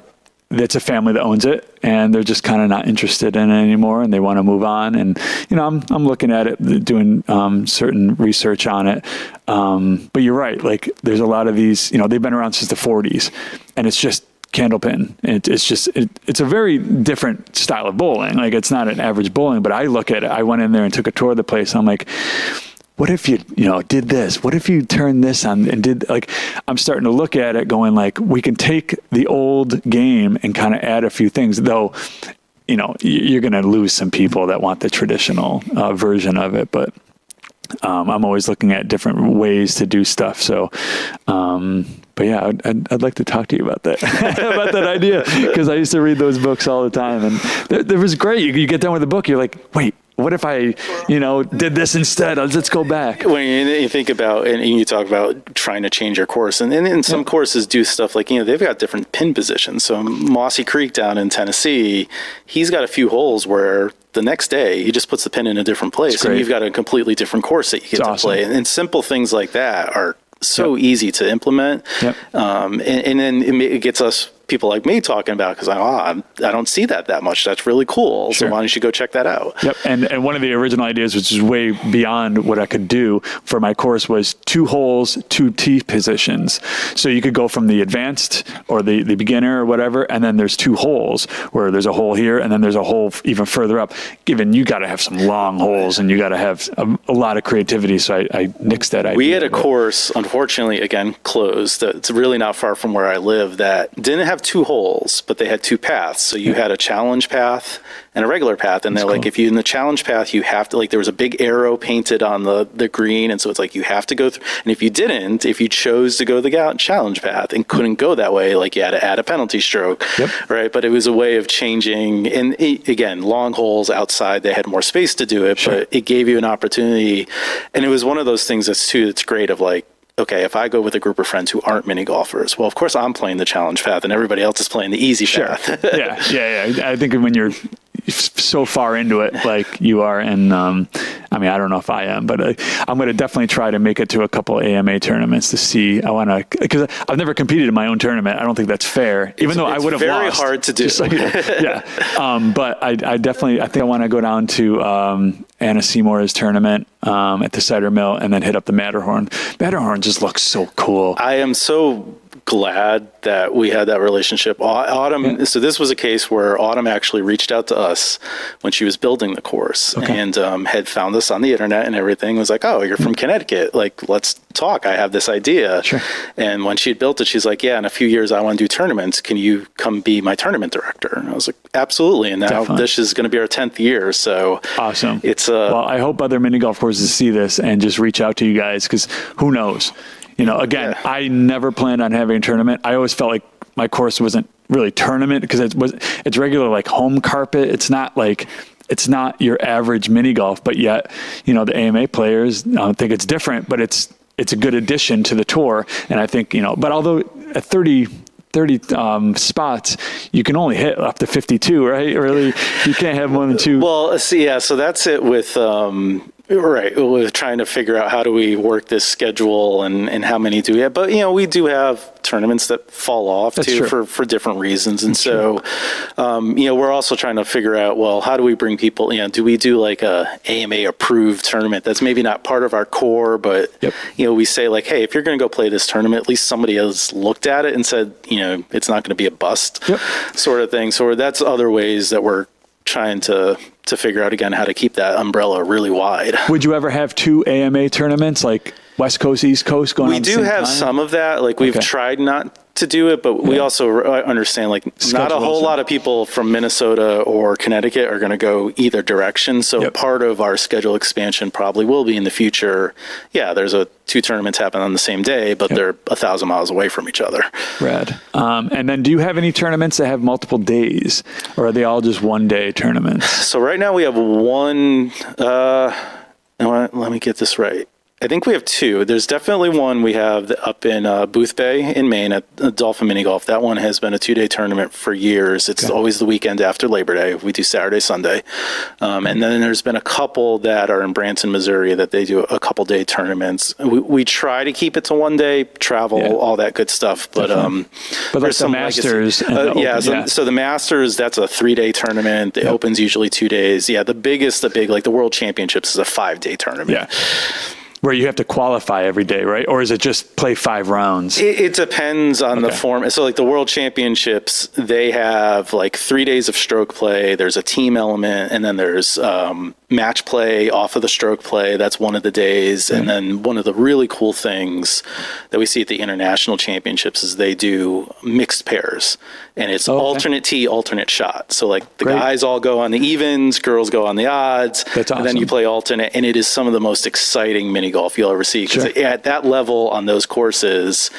Speaker 1: It's a family that owns it, and they're just kind of not interested in it anymore, and they want to move on. And I'm looking at it, doing certain research on it. But you're right. Like there's a lot of these. They've been around since the 40s, and it's just candlepin. It's a very different style of bowling. Like it's not an average bowling. But I look at it. I went in there and took a tour of the place. And I'm like, what if you did this? What if you turned this on and did I'm starting to look at it going like, we can take the old game and kind of add a few things, though, you're going to lose some people that want the traditional version of it. But I'm always looking at different ways to do stuff. So, but yeah, I'd like to talk to you about that, about that idea. Cause I used to read those books all the time and it was great. You get done with the book. You're like, wait, what if I, did this instead? Let's go back.
Speaker 2: When you think about, and you talk about trying to change your course, and some courses do stuff like, they've got different pin positions. So Mossy Creek down in Tennessee, he's got a few holes where the next day he just puts the pin in a different place, and you've got a completely different course that you get to play. And simple things like that are so easy to implement. And then it gets us people like me talking about, because I don't see that much. That's really cool. So why don't you go check that out?
Speaker 1: And one of the original ideas, which is way beyond what I could do for my course, was 2 holes, 2 tee positions. So you could go from the advanced or the beginner or whatever, and then there's 2 holes where there's a hole here and then there's a hole even further up. Given you got to have some long holes and you got to have a lot of creativity. So I nixed that idea.
Speaker 2: We had a course, unfortunately, again, closed. It's really not far from where I live, that didn't have 2 holes, but they had 2 paths. So you had a challenge path and a regular path. And they're like, if you in the challenge path, you have to, like, there was a big arrow painted on the green. And so it's like, you have to go through. And if you chose to go the challenge path and couldn't go that way, like, you had to add a penalty stroke, right? But it was a way of changing. And again, long holes outside, they had more space to do it, but it gave you an opportunity. And it was one of those things that's great of like, okay, if I go with a group of friends who aren't mini golfers, well, of course I'm playing the challenge path and everybody else is playing the easy path.
Speaker 1: I think when you're so far into it, like you are, and I don't know if I am, but I'm going to definitely try to make it to a couple AMA tournaments to see. I want to, because I've never competed in my own tournament. I don't think that's fair, even though I would have lost.
Speaker 2: It's very hard to do.
Speaker 1: But I think I want to go down to Anna Seymour's tournament at the Cider Mill and then hit up the Matterhorn. Matterhorn just looks so cool.
Speaker 2: I am so glad that we had that relationship. Autumn, so this was a case where Autumn actually reached out to us when she was building the course and had found us on the internet and everything. Was like, oh, you're from Connecticut. Like, let's talk. I have this idea. And when she had built it, she's like, yeah, in a few years I want to do tournaments. Can you come be my tournament director? And I was like, absolutely. And now this is going to be our 10th year. So
Speaker 1: awesome.
Speaker 2: It's
Speaker 1: well, I hope other mini golf courses see this and just reach out to you guys, because who knows? Again, I never planned on having a tournament. I always felt like my course wasn't really tournament because it's regular, like home carpet. It's not your average mini golf, but yet, the AMA players think it's different, but it's a good addition to the tour. And I think, but although at 30 spots, you can only hit up to 52, right? Really, you can't have more than 2.
Speaker 2: Well, so that's it with, right. We're trying to figure out how do we work this schedule and how many do we have. But, we do have tournaments that fall off for different reasons. And we're also trying to figure out, well, how do we bring people, do we do like a AMA approved tournament that's maybe not part of our core, but, we say like, hey, if you're going to go play this tournament, at least somebody has looked at it and said, it's not going to be a bust sort of thing. So that's other ways that we're trying to figure out, again, how to keep that umbrella really wide.
Speaker 1: Would you ever have 2 AMA tournaments, like West Coast, East Coast going on?
Speaker 2: We do have some of that. Like, we've tried not to do it, but we also understand, like, not a whole lot of people from Minnesota or Connecticut are going to go either direction. So part of our schedule expansion probably will be in the future. Yeah, there's 2 tournaments happen on the same day, but they're 1,000 miles away from each other.
Speaker 1: Rad. And then do you have any tournaments that have multiple days, or are they all just one-day tournaments?
Speaker 2: So right now we have one, let me get this right. I think we have 2. There's definitely one we have up in Booth Bay in Maine at Dolphin Mini Golf. That one has been a 2-day tournament for years. It's always the weekend after Labor Day. We do Saturday, Sunday. And then there's been a couple that are in Branson, Missouri, that they do a couple-day tournaments. We try to keep it to 1 day, travel, all that good stuff. But
Speaker 1: like the Masters.
Speaker 2: So the Masters, that's a 3-day tournament. The Open's usually 2 days. Yeah, the big, like the World Championships is a 5-day tournament.
Speaker 1: Yeah. Where you have to qualify every day, right? Or is it just play 5 rounds?
Speaker 2: It depends on the form. So like the World Championships, they have like 3 days of stroke play. There's a team element, and then there's match play off of the stroke play. That's one of the days. And then one of the really cool things that we see at the International Championships is they do mixed pairs. And it's alternate tee, alternate shot. So like the guys all go on the evens, girls go on the odds.
Speaker 1: That's awesome.
Speaker 2: And then you play alternate. And it is some of the most exciting mini golf you'll ever see. Because at that level on those courses,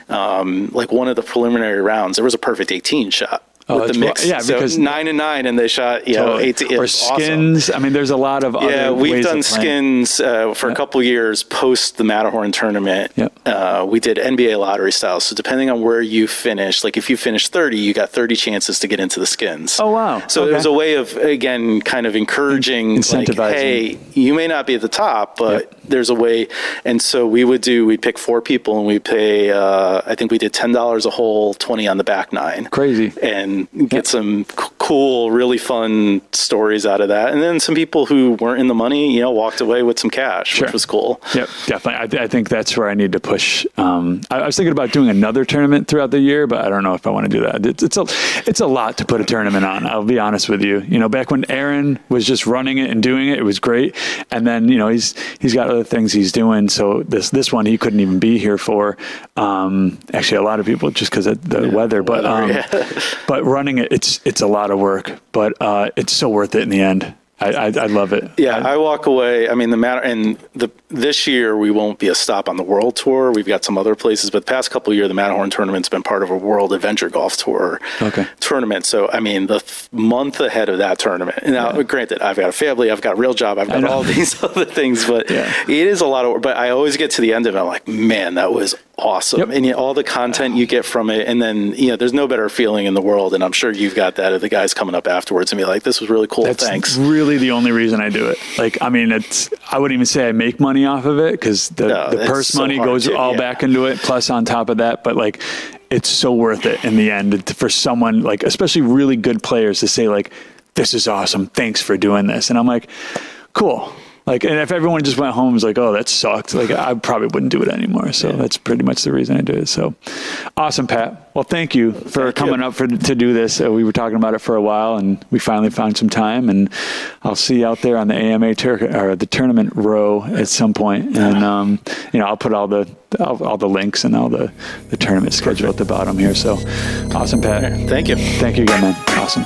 Speaker 2: like one of the preliminary rounds, there was a perfect 18 shot. with the mix.
Speaker 1: Yeah,
Speaker 2: so
Speaker 1: because
Speaker 2: 9 and 9, and they shot 18.
Speaker 1: Or skins. Awesome. I mean, there's a lot of other
Speaker 2: we've
Speaker 1: ways
Speaker 2: done
Speaker 1: of playing.
Speaker 2: skins for a couple years post the Matterhorn tournament.
Speaker 1: Yep.
Speaker 2: We did NBA lottery style. So depending on where you finish, like if you finish 30, you got 30 chances to get into the skins.
Speaker 1: Oh wow!
Speaker 2: So it was a way of, again, kind of encouraging,
Speaker 1: incentivizing.
Speaker 2: Like, hey, you may not be at the top, but there's a way. And so we'd pick 4 people, and we pay. I think we did $10 a hole, 20 on the back 9.
Speaker 1: Crazy.
Speaker 2: And get some cool, really fun stories out of that. And then some people who weren't in the money, walked away with some cash, which was cool.
Speaker 1: Yep, definitely. I think that's where I need to push. I was thinking about doing another tournament throughout the year, but I don't know if I want to do that. It's a lot to put a tournament on. I'll be honest with you. Back when Aaron was just running it and doing it, it was great. And then he's got other things he's doing. So this one he couldn't even be here for. Actually, a lot of people just because of the weather. But but running it, it's a lot of work. But it's so worth it in the end. I love it.
Speaker 2: Yeah, I walk away. I mean, this year we won't be a stop on the World Tour. We've got some other places, but the past couple of years, the Matterhorn tournament's been part of a World Adventure Golf Tour tournament. So, I mean, the month ahead of that tournament. Now, granted, I've got a family, I've got a real job, I've got all these other things, but it is a lot of work. But I always get to the end of it, I'm like, man, that was awesome. Yep. And all the content you get from it. And then, there's no better feeling in the world. And I'm sure you've got that of the guys coming up afterwards and be like, this was really cool.
Speaker 1: That's
Speaker 2: Thanks.
Speaker 1: Really the only reason I do it. Like, I mean, I wouldn't even say I make money off of it because the purse money goes all back into it. Plus on top of that, but like, it's so worth it in the end for someone like, especially really good players to say like, this is awesome. Thanks for doing this. And I'm like, cool. Like, and if everyone just went home and was like, oh, that sucked, like I probably wouldn't do it anymore. So that's pretty much the reason I do it. So awesome, Pat. Well, thank you for coming up to do this. We were talking about it for a while and we finally found some time, and I'll see you out there on the AMA or the tournament row at some point. And, I'll put all the links and all the tournament schedule at the bottom here. So awesome, Pat.
Speaker 2: Thank you.
Speaker 1: Thank you again, man. Awesome.